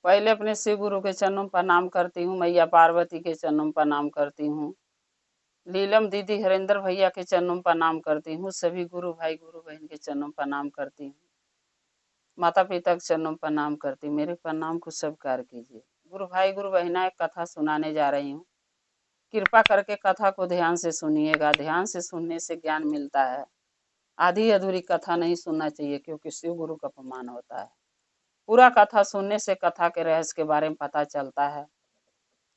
पहले अपने शिव गुरु के चरणों में प्रणाम करती हूँ, मैया पार्वती के चरणों में प्रणाम करती हूँ, लीलम दीदी हरेंद्र भैया के चरणों में प्रणाम करती हूँ, सभी गुरु भाई गुरु बहन के चरणों में प्रणाम करती हूँ, माता पिता के चरणों में प्रणाम करती हूँ। मेरे प्रणाम को स्वीकार कीजिए। गुरु भाई गुरु बहना, एक कथा सुनाने जा रही हूँ। कृपा करके कथा को ध्यान से सुनिएगा। ध्यान से सुनने से ज्ञान मिलता है। आधी अधूरी कथा नहीं सुनना चाहिए, क्योंकि शिव गुरु का अपमान होता है। पूरा कथा सुनने से कथा के रहस्य के बारे में पता चलता है।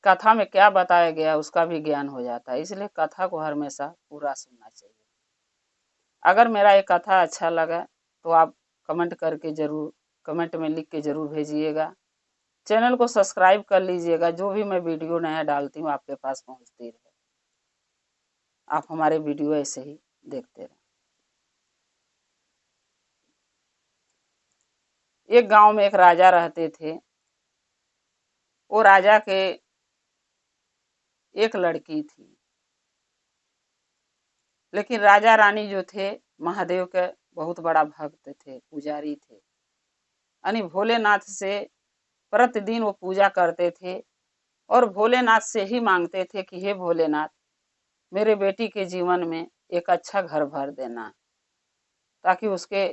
कथा में क्या बताया गया उसका भी ज्ञान हो जाता है। इसलिए कथा को हमेशा पूरा सुनना चाहिए। अगर मेरा ये कथा अच्छा लगा तो आप कमेंट में लिख के जरूर भेजिएगा। चैनल को सब्सक्राइब कर लीजिएगा। जो भी मैं वीडियो नया डालती हूँ आपके पास पहुँचती रहे। आप हमारे वीडियो ऐसे ही देखते रहें। एक गांव में एक राजा रहते थे। वो राजा के एक लड़की थी, लेकिन राजा रानी जो थे महादेव के बहुत बड़ा भक्त थे, पुजारी थे। यानी भोलेनाथ से प्रतिदिन वो पूजा करते थे और भोलेनाथ से ही मांगते थे कि हे भोलेनाथ, मेरे बेटी के जीवन में एक अच्छा घर भर देना, ताकि उसके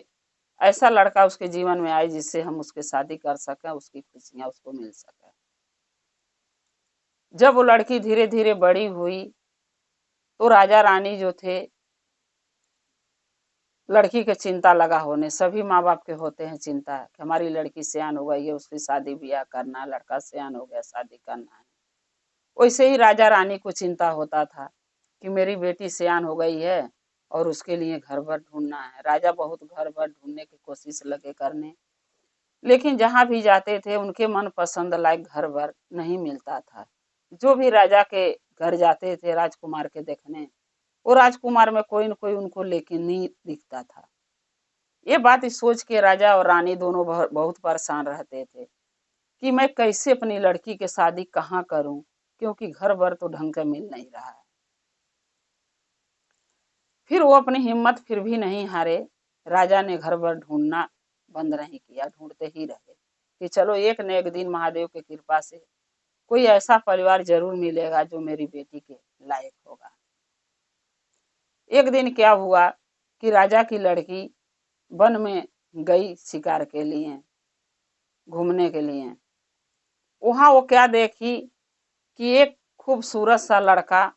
ऐसा लड़का उसके जीवन में आए जिससे हम उसके शादी कर सकें, उसकी खुशियां उसको मिल सके। जब वो लड़की धीरे धीरे बड़ी हुई तो राजा रानी जो थे, लड़की के चिंता लगा होने, सभी माँ बाप के होते हैं चिंता कि हमारी लड़की सयान हो गई है, उसकी शादी ब्याह करना है, लड़का सयान हो गया, शादी करना है। वैसे ही राजा रानी को चिंता होता था कि मेरी बेटी सयान हो गई है और उसके लिए घर भर ढूंढना है। राजा बहुत घर भर ढूंढने की कोशिश लगे करने, लेकिन जहां भी जाते थे उनके मन पसंद लायक घर भर नहीं मिलता था। जो भी राजा के घर जाते थे राजकुमार के देखने, वो राजकुमार में कोई न कोई उनको लेकिन नहीं दिखता था। ये बात सोच के राजा और रानी दोनों बहुत परेशान रहते थे कि मैं कैसे अपनी लड़की की शादी कहाँ करूं, क्योंकि घर भर तो ढंग का मिल नहीं रहा है। फिर वो अपनी हिम्मत फिर भी नहीं हारे। राजा ने घर भर ढूंढना बंद नहीं किया, ढूंढते ही रहे कि चलो एक न एक दिन महादेव की कृपा से कोई ऐसा परिवार जरूर मिलेगा जो मेरी बेटी के लायक होगा। एक दिन क्या हुआ कि राजा की लड़की वन में गई शिकार के लिए, घूमने के लिए। वहां वो क्या देखी कि एक खूबसूरत सा लड़का,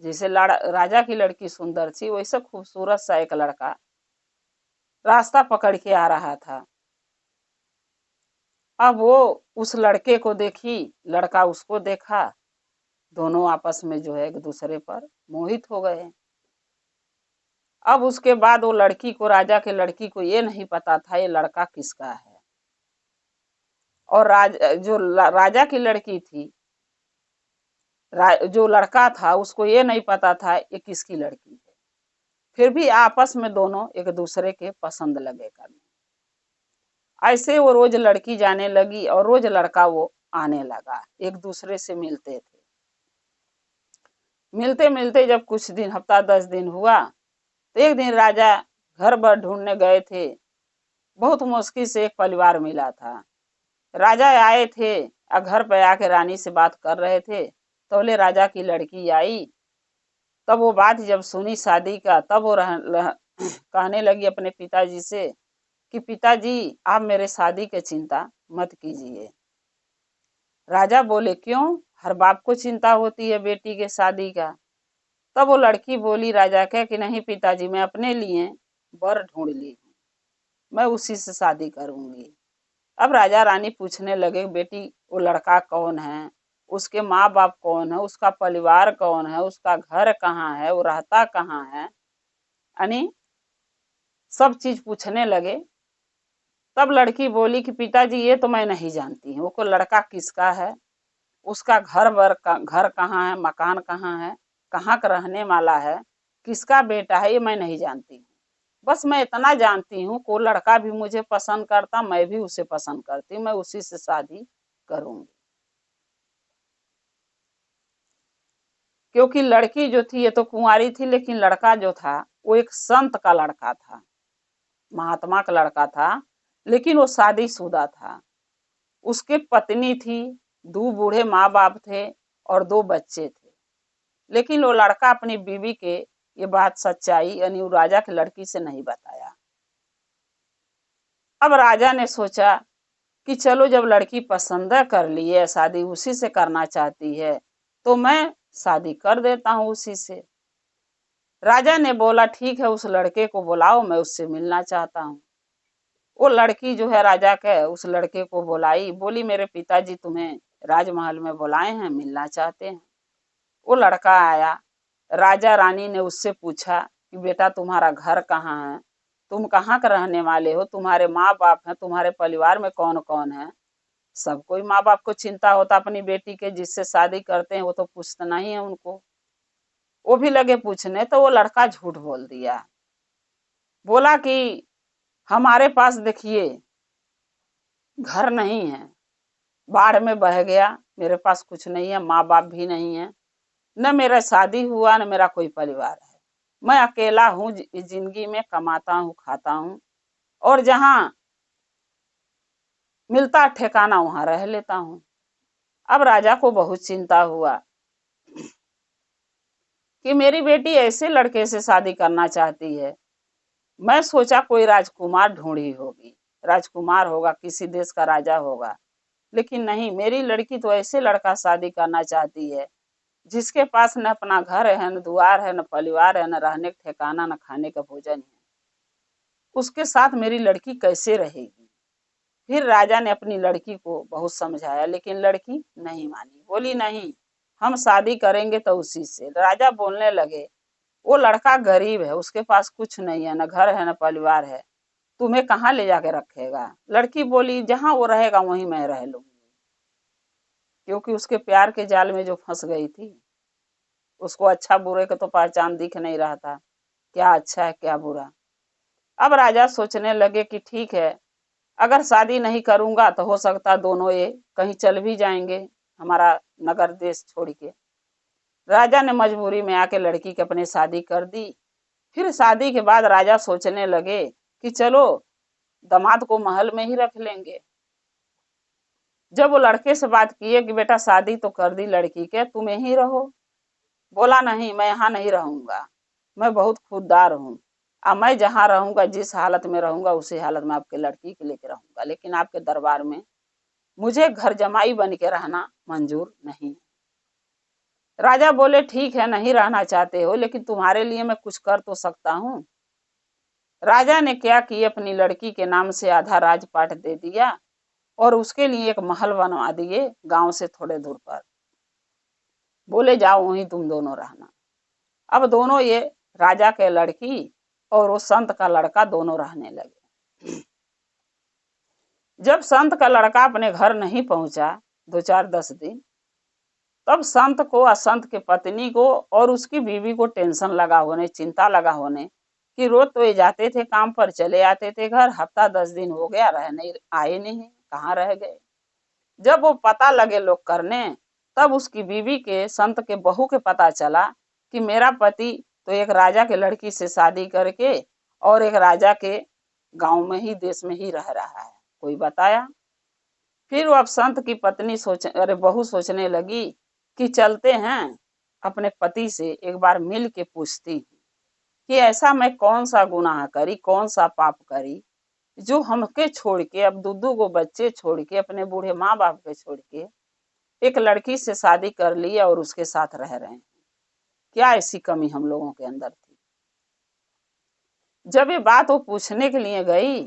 जैसे राजा की लड़की सुंदर थी वैसे खूबसूरत सा एक लड़का रास्ता पकड़ के आ रहा था। अब वो उस लड़के को देखी, लड़का उसको देखा, दोनों आपस में जो है एक दूसरे पर मोहित हो गए। अब उसके बाद वो लड़की को, राजा के लड़की को ये नहीं पता था ये लड़का किसका है, और राजा की लड़की थी, जो लड़का था उसको ये नहीं पता था ये किसकी लड़की है। फिर भी आपस में दोनों एक दूसरे के पसंद लगे करने। ऐसे वो रोज लड़की जाने लगी और रोज लड़का वो आने लगा, एक दूसरे से मिलते थे। मिलते मिलते जब कुछ दिन, हफ्ता 10 दिन हुआ, तो एक दिन राजा घर भर ढूंढने गए थे। बहुत मुश्किल से एक परिवार मिला था। राजा आए थे और घर पे आके रानी से बात कर रहे थे, तो बोले राजा की लड़की आई। तब वो बात जब सुनी शादी का, तब वो कहने लगी अपने पिताजी से कि पिताजी आप मेरे शादी की चिंता मत कीजिए। राजा बोले क्यों, हर बाप को चिंता होती है बेटी के शादी का। तब वो लड़की बोली राजा के कि नहीं पिताजी, मैं अपने लिए वर ढूंढ ली हूँ, मैं उसी से शादी करूंगी। अब राजा रानी पूछने लगे बेटी वो लड़का कौन है, उसके माँ बाप कौन है, उसका परिवार कौन है, उसका घर कहाँ है, वो रहता कहाँ है, यानी सब चीज पूछने लगे। तब लड़की बोली कि पिताजी ये तो मैं नहीं जानती हूँ, वो लड़का किसका है, उसका घर कहाँ है, मकान कहाँ है, कहाँ का रहने वाला है, किसका बेटा है, ये मैं नहीं जानती हूँ। बस मैं इतना जानती हूँ को लड़का भी मुझे पसंद करता, मैं भी उसे पसंद करती हूँ, मैं उसी से शादी करूंगी। क्योंकि लड़की जो थी ये तो कुंवारी थी, लेकिन लड़का जो था वो एक संत का लड़का था, महात्मा का लड़का था, लेकिन वो शादीशुदा था। उसके पत्नी थी, 2 बूढ़े माँ बाप थे और 2 बच्चे थे। लेकिन वो लड़का अपनी बीवी के ये बात सच्चाई यानी वो राजा की लड़की से नहीं बताया। अब राजा ने सोचा कि चलो जब लड़की पसंद कर ली है, शादी उसी से करना चाहती है, तो मैं शादी कर देता हूँ उसी से। राजा ने बोला ठीक है, उस लड़के को बुलाओ, मैं उससे मिलना चाहता हूँ। वो लड़की जो है राजा के उस लड़के को बुलाई, बोली मेरे पिताजी तुम्हें राजमहल में बुलाए हैं, मिलना चाहते हैं। वो लड़का आया। राजा रानी ने उससे पूछा कि बेटा तुम्हारा घर कहाँ है, तुम कहाँ के रहने वाले हो, तुम्हारे माँ बाप हैं, तुम्हारे परिवार में कौन कौन है। सब कोई माँ बाप को चिंता होता अपनी बेटी के, जिससे शादी करते हैं वो तो पूछना ही है उनको। वो भी लगे पूछने, तो वो लड़का झूठ बोल दिया। बोला कि हमारे पास देखिए घर नहीं है, बाढ़ में बह गया, मेरे पास कुछ नहीं है, माँ बाप भी नहीं है, न मेरा शादी हुआ न मेरा कोई परिवार है। मैं अकेला हूँ, जिंदगी में कमाता हूँ खाता हूँ और जहाँ मिलता ठिकाना वहां रह लेता हूँ। अब राजा को बहुत चिंता हुआ कि मेरी बेटी ऐसे लड़के से शादी करना चाहती है। मैं सोचा कोई राजकुमार ढूंढी होगी, राजकुमार होगा, किसी देश का राजा होगा, लेकिन नहीं, मेरी लड़की तो ऐसे लड़का शादी करना चाहती है जिसके पास न अपना घर है, न द्वार है, न परिवार है, न रहने का ठिकाना, न खाने का भोजन है। उसके साथ मेरी लड़की कैसे रहेगी। फिर राजा ने अपनी लड़की को बहुत समझाया, लेकिन लड़की नहीं मानी, बोली नहीं, हम शादी करेंगे तो उसी से। राजा बोलने लगे वो लड़का गरीब है, उसके पास कुछ नहीं है, न घर है न परिवार है, तुम्हें कहाँ ले जाके रखेगा। लड़की बोली जहां वो रहेगा वहीं मैं रह लूंगी, क्योंकि उसके प्यार के जाल में जो फंस गई थी, उसको अच्छा बुरे का तो पहचान दिख नहीं रहा था, क्या अच्छा है क्या बुरा। अब राजा सोचने लगे कि ठीक है, अगर शादी नहीं करूंगा तो हो सकता दोनों ये कहीं चल भी जाएंगे, हमारा नगर देश छोड़ के। राजा ने मजबूरी में आके लड़की की अपने शादी कर दी। फिर शादी के बाद राजा सोचने लगे कि चलो दामाद को महल में ही रख लेंगे। जब वो लड़के से बात किए कि बेटा शादी तो कर दी लड़की के, तुम यहीं रहो, बोला नहीं, मैं यहाँ नहीं रहूंगा, मैं बहुत खुददार हूँ, अब मैं जहाँ रहूंगा, जिस हालत में रहूंगा उसी हालत में आपके लड़की के लेके रहूंगा, लेकिन आपके दरबार में मुझे घर जमाई बन के रहना मंजूर नहीं। राजा बोले ठीक है, नहीं रहना चाहते हो, लेकिन तुम्हारे लिए मैं कुछ कर तो सकता हूँ। राजा ने क्या किया, अपनी लड़की के नाम से आधा राजपाट दे दिया और उसके लिए एक महल बनवा दिए गांव से थोड़े दूर पर। बोले जाओ वहीं तुम दोनों रहना। अब दोनों ये राजा के लड़की और वो संत का लड़का दोनों रहने लगे। जब संत का लड़का अपने घर नहीं पहुंचा 2-4-10 दिन, तब संत को और संत के पत्नी को और उसकी बीवी को टेंशन लगा होने, चिंता लगा होने कि रोज तो ये जाते थे काम पर, चले आते थे घर, हफ्ता 10 दिन हो गया रहने आए नहीं, कहाँ रह गए। जब वो पता लगे लोग करने, तब उसकी बीवी के संत के बहू के पता चला कि मेरा पति तो एक राजा के लड़की से शादी करके और एक राजा के गांव में ही देश में ही रह रहा है, कोई बताया। फिर वो अब संत की पत्नी अरे बहू सोचने लगी कि चलते हैं अपने पति से एक बार मिल के पूछती कि ऐसा मैं कौन सा गुनाह करी, कौन सा पाप करी जो हमके छोड़ के, अब 2-2 को बच्चे छोड़ के, अपने बूढ़े माँ बाप के छोड़ के एक लड़की से शादी कर ली और उसके साथ रह रहे हैं। क्या ऐसी कमी हम लोगों के अंदर थी। जब ये बात वो पूछने के लिए गई,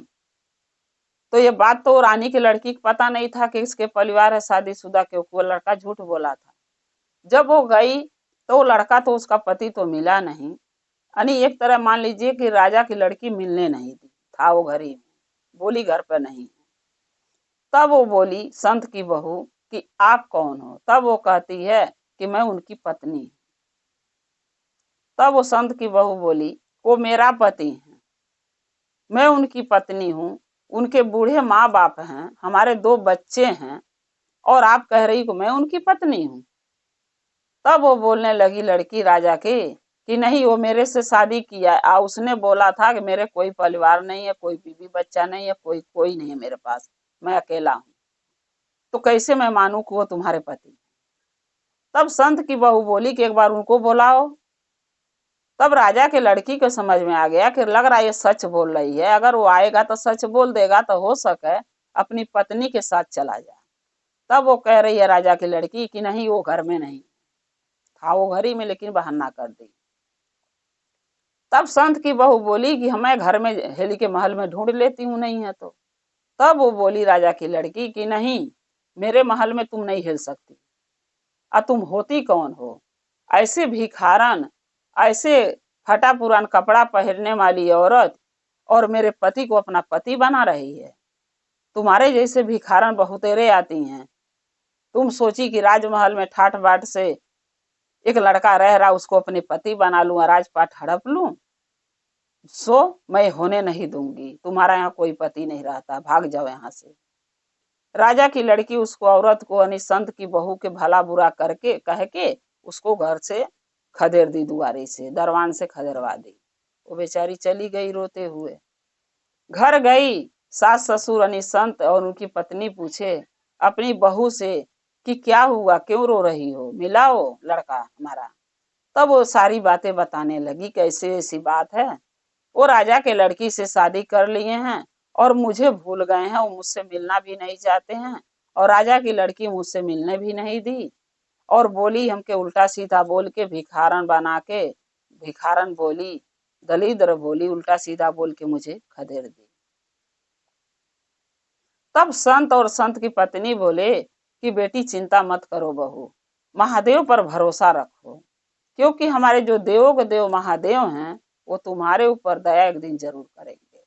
तो ये बात तो रानी की लड़की को पता नहीं था कि इसके परिवार है शादीशुदा, क्योंकि वो लड़का झूठ बोला था। जब वो गई तो वो लड़का तो उसका पति तो मिला नहीं, यानी एक तरह मान लीजिए कि राजा की लड़की मिलने नहीं दी, था वो घर ही में, बोली घर पर नहीं। तब वो बोली संत की बहू कि आप कौन हो। तब वो कहती है कि मैं उनकी पत्नी हूँ। तब वो संत की बहू बोली वो मेरा पति है, मैं उनकी पत्नी हूँ, उनके बूढ़े माँ बाप हैं, हमारे 2 बच्चे हैं, और आप कह रही हो मैं उनकी पत्नी हूँ। तब वो बोलने लगी लड़की राजा की कि नहीं, वो मेरे से शादी किया है, उसने बोला था कि मेरे कोई परिवार नहीं है, कोई बीवी बच्चा नहीं है, कोई कोई नहीं है मेरे पास, मैं अकेला हूँ। तो कैसे मैं मानूं कि वो तुम्हारे पति। तब संत की बहू बोली कि एक बार उनको बुलाओ। तब राजा के लड़की को समझ में आ गया कि लग रहा है ये सच बोल रही है, अगर वो आएगा तो सच बोल देगा तो हो सके अपनी पत्नी के साथ चला जाए। तब वो कह रही है राजा की लड़की कि नहीं, वो घर में नहीं था, वो घर ही में, लेकिन बहाना कर दी। तब संत की बहू बोली कि मैं घर में हेली के महल में ढूंढ लेती हूँ, नहीं है तो। तब वो बोली राजा की लड़की कि नहीं, मेरे महल में तुम नहीं हिल सकती। तुम होती कौन हो? ऐसे भिखारन, ऐसे फटा पुरान कपड़ा पहनने वाली औरत और मेरे पति को अपना पति बना रही है। तुम्हारे जैसे भिखारन बहुतेरे आती हैं। तुम सोची कि राजमहल में ठाट बाट से एक लड़का रह रहा, उसको अपने पति बना लूं, राजपाट हड़प लूं। सो मैं होने नहीं दूंगी, तुम्हारा यहाँ कोई पति नहीं रहता, भाग जाओ यहाँ से। राजा की लड़की उसको, औरत को, यानी संत की बहू के भला बुरा करके कह के उसको घर से खदेड़ दी, दुआरे से, दरवान से खदेड़वा दी। वो बेचारी चली गई रोते हुए। घर गई, सास ससुर यानी संत और उनकी पत्नी पूछे अपनी बहू से कि क्या हुआ, क्यों रो रही हो, मिला वो लड़का हमारा। तब वो सारी बातें बताने लगी, कैसे ऐसी बात है, वो राजा के लड़की से शादी कर लिए हैं और मुझे भूल गए हैं, वो मुझसे मिलना भी नहीं चाहते हैं, और राजा की लड़की मुझसे मिलने भी नहीं दी, और बोली हमके उल्टा सीधा बोल के भिखारन बना के, भिखारन बोली, दलिद्र बोली, उल्टा सीधा बोल के मुझे खदेड़ दी। तब संत और संत की पत्नी बोले कि बेटी चिंता मत करो बहू, महादेव पर भरोसा रखो, क्योंकि हमारे जो देवों के देव महादेव हैं वो तुम्हारे ऊपर दया एक दिन जरूर करेंगे।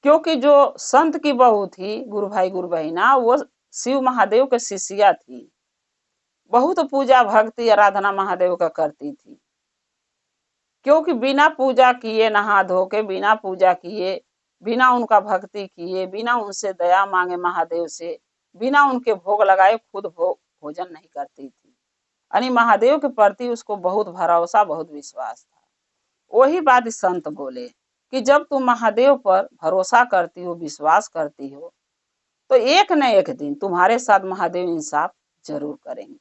क्योंकि जो संत की बहू थी गुरु भाई गुरु बहिना, वो शिव महादेव के शिष्या थी, बहुत पूजा भक्ति आराधना महादेव का करती थी। क्योंकि बिना पूजा किए, नहा धो के, बिना पूजा किए, बिना उनका भक्ति किए, बिना उनसे दया मांगे महादेव से, बिना उनके भोग लगाए खुद भोजन नहीं करती थी। यानी महादेव के प्रति उसको बहुत भरोसा, बहुत विश्वास था। वही बात संत बोले कि जब तुम महादेव पर भरोसा करती हो, विश्वास करती हो, तो एक न एक दिन तुम्हारे साथ महादेव इंसाफ जरूर करेंगे।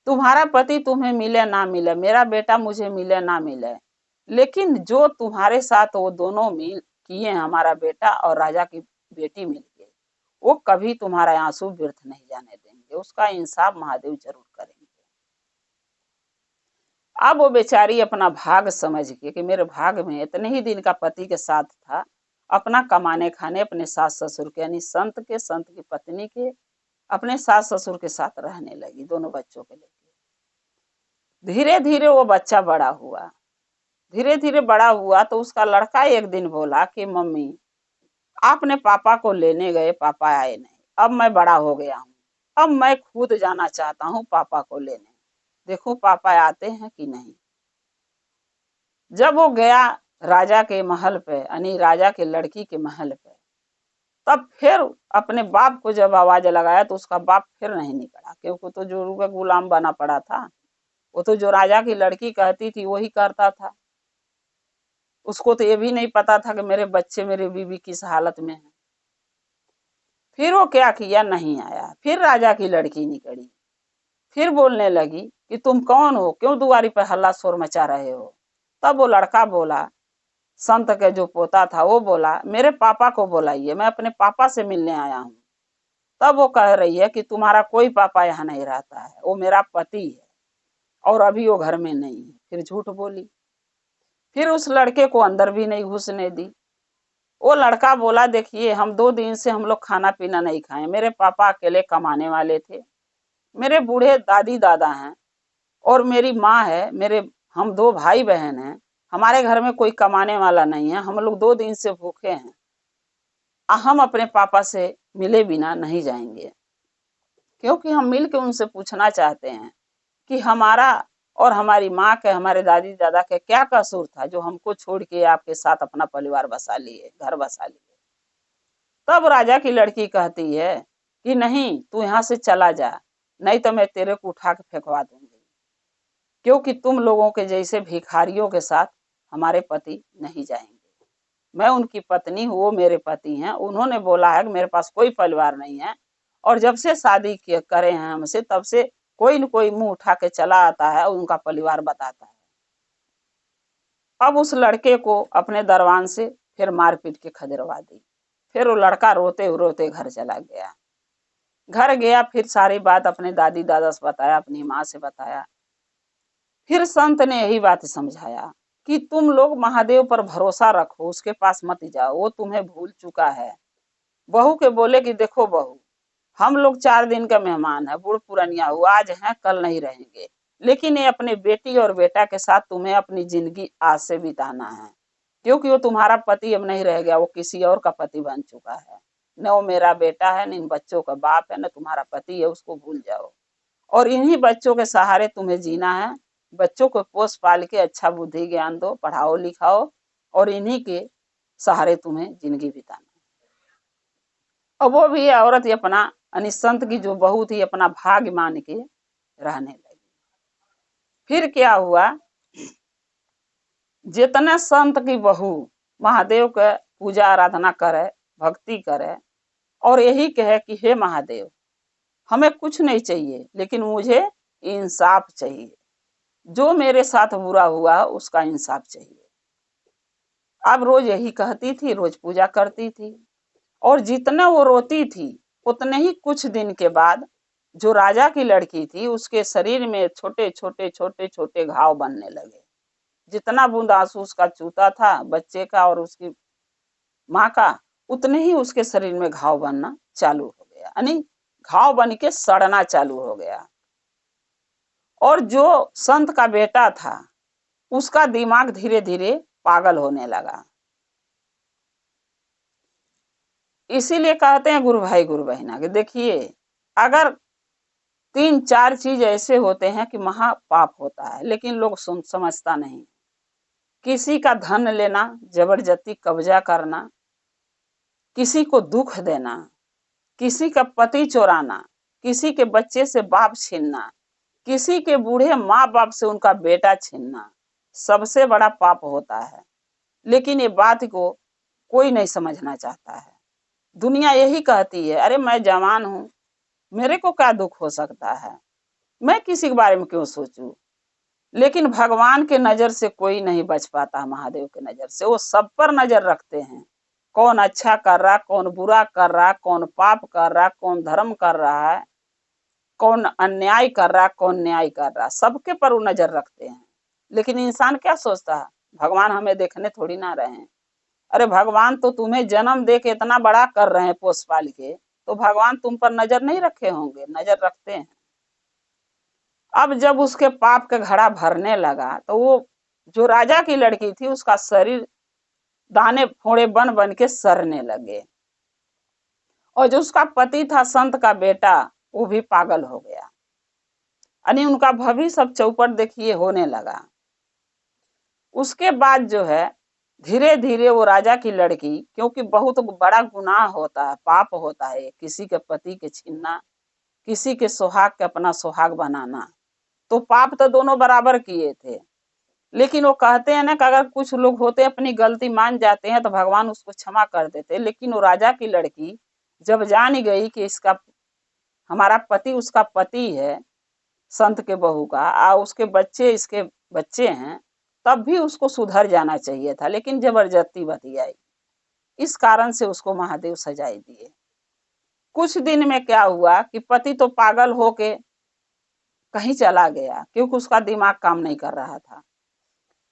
तुम्हारा पति तुम्हें मिले ना मिले, मेरा बेटा मुझे मिले ना मिले, लेकिन जो तुम्हारे साथ वो दोनों मिल किए, हमारा बेटा और राजा की बेटी मिल गई, वो कभी तुम्हारा आंसू व्यर्थ नहीं जाने देंगे, उसका इंसाफ महादेव जरूर करेंगे। अब वो बेचारी अपना भाग समझ के कि मेरे भाग में इतने ही दिन का पति के साथ था, अपना कमाने खाने अपने सास ससुर के, यानी संत के, संत की पत्नी के, अपने सास ससुर के साथ रहने लगी, दोनों बच्चों के लेके। धीरे धीरे वो बच्चा बड़ा हुआ, धीरे धीरे बड़ा हुआ तो उसका लड़का एक दिन बोला कि मम्मी आपने पापा को लेने गए, पापा आए नहीं, अब मैं बड़ा हो गया हूँ, अब मैं खुद जाना चाहता हूँ पापा को लेने, देखो पापा आते हैं कि नहीं। जब वो गया राजा के महल पे, यानी राजा के लड़की के महल पे, तब फिर अपने बाप को जब आवाज लगाया तो उसका बाप फिर नहीं निकला, क्योंकि तो जो का गुलाम बना पड़ा था, वो तो जो राजा की लड़की कहती थी वही करता था। उसको तो ये भी नहीं पता था कि मेरे बच्चे, मेरे बीवी किस हालत में है। फिर वो क्या किया, नहीं आया। फिर राजा की लड़की निकली, फिर बोलने लगी कि तुम कौन हो, क्यों दुआरी पर हल्ला शोर मचा रहे हो। तब वो लड़का बोला, संत के जो पोता था वो बोला, मेरे पापा को बुलाइए, मैं अपने पापा से मिलने आया हूँ। तब वो कह रही है कि तुम्हारा कोई पापा यहाँ नहीं रहता है, वो मेरा पति है और अभी वो घर में नहीं है। फिर झूठ बोली। फिर उस लड़के को अंदर भी नहीं घुसने दी। वो लड़का बोला, देखिए हम 2 दिन से हम लोग खाना पीना नहीं खाए, मेरे पापा अकेले कमाने वाले थे, मेरे बूढ़े दादी दादा हैं और मेरी माँ है, मेरे हम 2 भाई बहन हैं, हमारे घर में कोई कमाने वाला नहीं है, हम लोग 2 दिन से भूखे हैं, हम अपने पापा से मिले बिना नहीं जाएंगे, क्योंकि हम मिल के उनसे पूछना चाहते हैं कि हमारा और हमारी माँ के, हमारे दादी दादा के क्या कसूर था जो हमको छोड़ के आपके साथ अपना परिवार बसा लिए, घर बसा लिए। तब राजा की लड़की कहती है कि नहीं, तू यहाँ से चला जा, नहीं तो मैं तेरे को उठा के फेंकवा दूंगी, क्योंकि तुम लोगों के जैसे भिखारियों के साथ हमारे पति नहीं जाएंगे। मैं उनकी पत्नी हूँ, वो मेरे पति हैं, उन्होंने बोला है कि मेरे पास कोई परिवार नहीं है, और जब से शादी करे हैं हमसे तब से कोई न कोई मुंह उठा के चला आता है और उनका परिवार बताता है। अब उस लड़के को अपने दरबान से फिर मारपीट के खदेड़वा दी। फिर वो लड़का रोते रोते घर चला गया। घर गया, फिर सारी बात अपने दादी दादा से बताया, अपनी माँ से बताया। फिर संत ने यही बात समझाया कि तुम लोग महादेव पर भरोसा रखो, उसके पास मत जाओ, वो तुम्हें भूल चुका है। बहू के बोले कि देखो बहू, हम लोग 4 दिन का मेहमान है, बूढ़ पुरानिया हुआ, आज हैं कल नहीं रहेंगे, लेकिन ये अपने बेटी और बेटा के साथ तुम्हें अपनी जिंदगी आज से बिताना है, क्योंकि वो तुम्हारा पति अब नहीं रह गया, वो किसी और का पति बन चुका है। न वो मेरा बेटा है, न इन बच्चों का बाप है, न तुम्हारा पति है, उसको भूल जाओ, और इन्हीं बच्चों के सहारे तुम्हें जीना है। बच्चों को पोस पाल के अच्छा बुद्धि ज्ञान दो, पढ़ाओ लिखाओ, और इन्हीं के सहारे तुम्हें जिंदगी बिताना। अब वो भी औरत ही अपना संत की जो बहू थी अपना भाग्य मान के रहने लगी। फिर क्या हुआ, जितने संत की बहू महादेव के पूजा आराधना करे, भक्ति करे, और यही कहे कि हे महादेव, हमें कुछ नहीं चाहिए, लेकिन मुझे इंसाफ चाहिए, जो मेरे साथ बुरा हुआ उसका इंसाफ चाहिए। अब रोज यही कहती थी, रोज पूजा करती थी, और जितना वो रोती थी उतने ही कुछ दिन के बाद जो राजा की लड़की थी उसके शरीर में छोटे छोटे छोटे छोटे घाव बनने लगे। जितना बूंद आंसू उसका चूता था बच्चे का और उसकी माँ का, उतने ही उसके शरीर में घाव बनना चालू हो गया, यानी घाव बन के सड़ना चालू हो गया। और जो संत का बेटा था उसका दिमाग धीरे धीरे पागल होने लगा। इसीलिए कहते हैं गुरु भाई गुरु बहना कि देखिए, अगर 3-4 चीज ऐसे होते हैं कि महापाप होता है, लेकिन लोग समझता नहीं। किसी का धन लेना, जबरदस्ती कब्जा करना, किसी को दुख देना, किसी का पति चोराना, किसी के बच्चे से बाप छीनना, किसी के बूढ़े माँ बाप से उनका बेटा छीनना, सबसे बड़ा पाप होता है। लेकिन ये बात को कोई नहीं समझना चाहता है। दुनिया यही कहती है, अरे मैं जवान हूं, मेरे को क्या दुख हो सकता है, मैं किसी के बारे में क्यों सोचूं। लेकिन भगवान के नजर से कोई नहीं बच पाता। महादेव के नजर से वो सब पर नजर रखते हैं, कौन अच्छा कर रहा, कौन बुरा कर रहा, कौन पाप कर रहा, कौन धर्म कर रहा है, कौन अन्याय कर रहा, कौन न्याय कर रहा, सबके पर वो नजर रखते हैं। लेकिन इंसान क्या सोचता है, भगवान हमें देखने थोड़ी ना रहे हैं। अरे भगवान तो तुम्हें जन्म दे के इतना बड़ा कर रहे हैं पोस पाल के, तो भगवान तुम पर नजर नहीं रखे होंगे? नजर रखते हैं। अब जब उसके पाप का घड़ा भरने लगा तो वो जो राजा की लड़की थी उसका शरीर दाने फोड़े बन बन के सड़ने लगे, और जो उसका पति था संत का बेटा वो भी पागल हो गया, यानी उनका भविष्य सब चौपट देखिए होने लगा। उसके बाद जो है धीरे धीरे वो राजा की लड़की, क्योंकि बहुत बड़ा गुनाह होता है, पाप होता है किसी के पति के छीनना, किसी के सुहाग के अपना सुहाग बनाना, तो पाप तो दोनों बराबर किए थे। लेकिन वो कहते हैं ना कि अगर कुछ लोग होते अपनी गलती मान जाते हैं तो भगवान उसको क्षमा कर देते। लेकिन वो राजा की लड़की जब जान गई कि इसका हमारा पति उसका पति है, संत के बहू का, उसके बच्चे इसके बच्चे हैं, तब भी उसको सुधर जाना चाहिए था, लेकिन जबरदस्ती बतियाई। इस कारण से उसको महादेव सजाए दिए। कुछ दिन में क्या हुआ कि पति तो पागल होके कहीं चला गया, क्योंकि उसका दिमाग काम नहीं कर रहा था।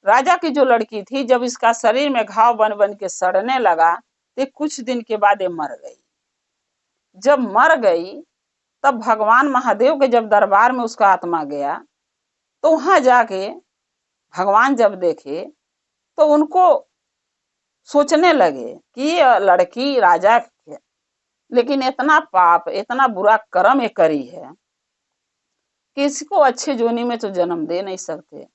राजा की जो लड़की थी जब इसका शरीर में घाव बन बन के सड़ने लगा तो कुछ दिन के बाद ये मर गई। जब मर गई तब भगवान महादेव के जब दरबार में उसका आत्मा गया तो वहां जाके भगवान जब देखे तो उनको सोचने लगे कि ये लड़की राजा है, लेकिन इतना पाप इतना बुरा कर्म ये करी है कि इसको अच्छे जोनी में तो जन्म दे नहीं सकते।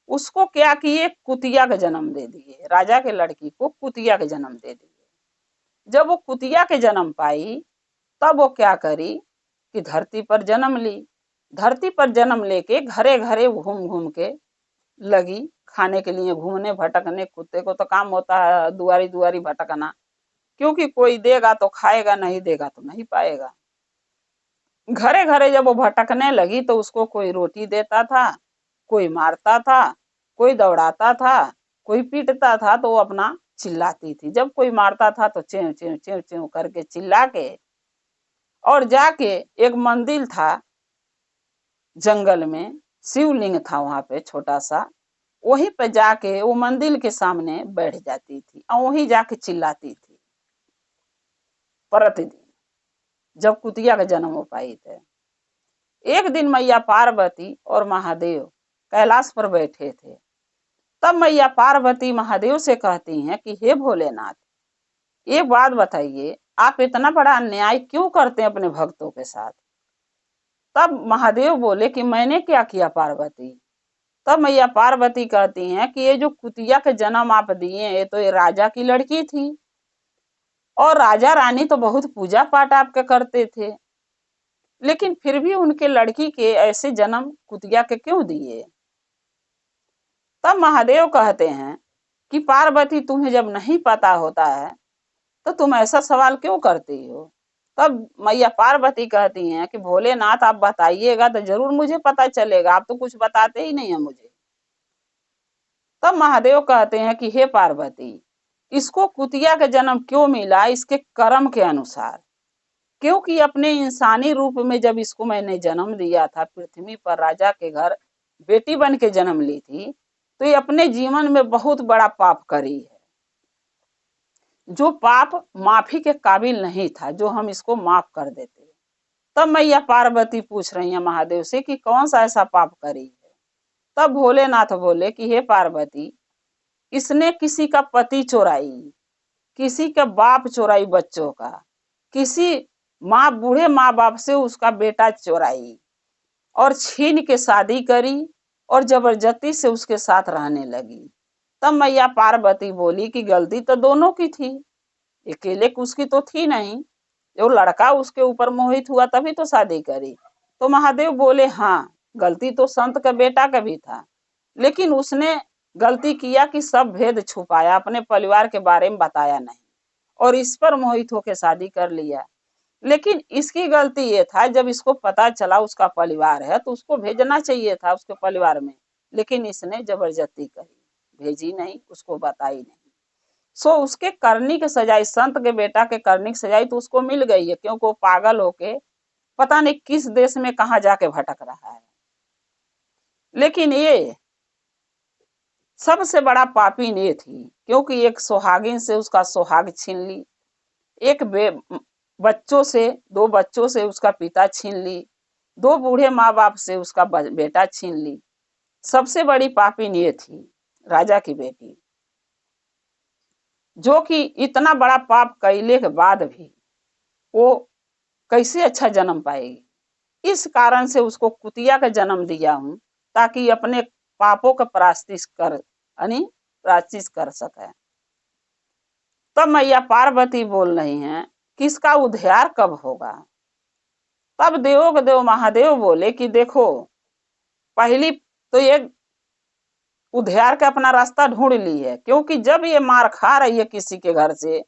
उसको क्या किए, कुतिया का जन्म दे दिए, राजा के लड़की को कुतिया के जन्म दे दिए। जब वो कुतिया के जन्म पाई तब वो क्या करी कि धरती पर जन्म ली। धरती पर जन्म लेके घरे घरे घूम घूम के लगी खाने के लिए घूमने भटकने, कुत्ते को तो काम होता है दुआरी दुआरी भटकना, क्योंकि कोई देगा तो खाएगा, नहीं देगा तो नहीं पाएगा। घरे घरे जब वो भटकने लगी तो उसको कोई रोटी देता था, कोई मारता था, कोई दौड़ाता था, कोई पीटता था, तो वो अपना चिल्लाती थी। जब कोई मारता था तो चेव चेव चेव चेव करके चिल्ला के, और जाके एक मंदिर था जंगल में, शिवलिंग था वहां पे छोटा सा, वहीं पे जाके वो मंदिर के सामने बैठ जाती थी और वहीं जाके चिल्लाती थी प्रतिदिन, जब कुतिया का जन्म हो पाई थे। एक दिन मैया पार्वती और महादेव कैलाश पर बैठे थे। तब मैया पार्वती महादेव से कहती हैं कि हे भोलेनाथ, एक बात बताइए, आप इतना बड़ा अन्याय क्यों करते हैं अपने भक्तों के साथ? तब महादेव बोले कि मैंने क्या किया पार्वती? तब मैया पार्वती कहती हैं कि ये जो कुतिया के जन्म आप दिए, ये तो ये राजा की लड़की थी, और राजा रानी तो बहुत पूजा पाठ आपके करते थे, लेकिन फिर भी उनके लड़की के ऐसे जन्म कुतिया के क्यों दिए? तब महादेव कहते हैं कि पार्वती, तुम्हें जब नहीं पता होता है तो तुम ऐसा सवाल क्यों करती हो? तब मैया पार्वती कहती हैं कि भोलेनाथ, आप बताइएगा तो जरूर मुझे पता चलेगा, आप तो कुछ बताते ही नहीं है मुझे। तब महादेव कहते हैं कि हे पार्वती, इसको कुतिया का जन्म क्यों मिला? इसके कर्म के अनुसार, क्योंकि अपने इंसानी रूप में जब इसको मैंने जन्म दिया था पृथ्वी पर, राजा के घर बेटी बन के जन्म ली थी, तो ये अपने जीवन में बहुत बड़ा पाप करी है, जो पाप माफी के काबिल नहीं था, जो हम इसको माफ कर देते। तब मैया पार्वती पूछ रही है महादेव से कि कौन सा ऐसा पाप करी है? तब भोलेनाथ बोले कि हे पार्वती, इसने किसी का पति चोराई, किसी का बाप चोराई बच्चों का, किसी बूढ़े माँ बाप से उसका बेटा चोराई और छीन के शादी करी और जबरदस्ती से उसके साथ रहने लगी। तब मैया पार्वती बोली कि गलती तो दोनों की थी, अकेले उसकी तो थी नहीं, जो लड़का उसके ऊपर मोहित हुआ तभी तो शादी करी। तो महादेव बोले हाँ, गलती तो संत का बेटा का भी था, लेकिन उसने गलती किया कि सब भेद छुपाया, अपने परिवार के बारे में बताया नहीं और इस पर मोहित होकर शादी कर लिया। लेकिन इसकी गलती ये था, जब इसको पता चला उसका परिवार है तो उसको भेजना चाहिए था उसके परिवार में, लेकिन इसने जबरदस्ती करी, भेजी नहीं, उसको बताई नहीं। सो उसके करनी की सजाई, संत के बेटा के करनी की सजाई तो उसको मिल गई है, क्योंकि वो पागल होके पता नहीं किस देश में कहाँ जाके भटक रहा है। लेकिन ये सबसे बड़ा पापी ये थी, क्योंकि एक सुहागिन से उसका सुहाग छीन ली, एक बच्चों से, दो बच्चों से उसका पिता छीन ली, दो बूढ़े माँ बाप से उसका बेटा छीन ली। सबसे बड़ी पापिन ये थी राजा की बेटी, जो कि इतना बड़ा पाप कैले के बाद भी वो कैसे अच्छा जन्म पाएगी। इस कारण से उसको कुतिया का जन्म दिया हूं, ताकि अपने पापों का प्रायश्चित कर सके। तब मैया पार्वती बोल रही हैं कि इसका उद्धार कब होगा? तब देवों के देव महादेव बोले कि देखो, पहली तो ये उद्धार का अपना रास्ता ढूंढ ली है, क्योंकि जब ये मार खा रही है किसी के घर से,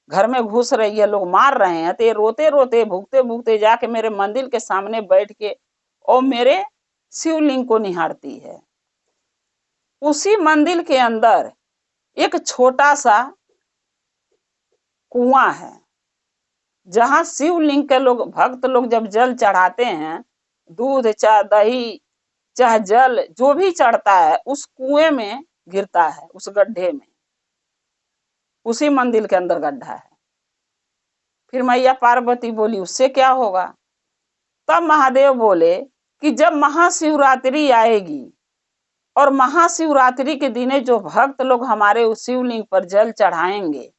घर में घुस रही है, लोग मार रहे हैं, तो ये रोते रोते भूखते भूखते जाके मेरे मंदिर के सामने बैठ के और मेरे शिवलिंग को निहारती है। उसी मंदिर के अंदर एक छोटा सा कुआं है, जहां शिवलिंग के लोग, भक्त लोग जब जल चढ़ाते हैं, दूध चाहे दही चाहे जल जो भी चढ़ता है उस कुएं में गिरता है, उस गड्ढे में, उसी मंदिर के अंदर गड्ढा है। फिर मैया पार्वती बोली उससे क्या होगा? तब महादेव बोले कि जब महाशिवरात्रि आएगी और महाशिवरात्रि के दिने जो भक्त लोग हमारे उस शिवलिंग पर जल चढ़ाएंगे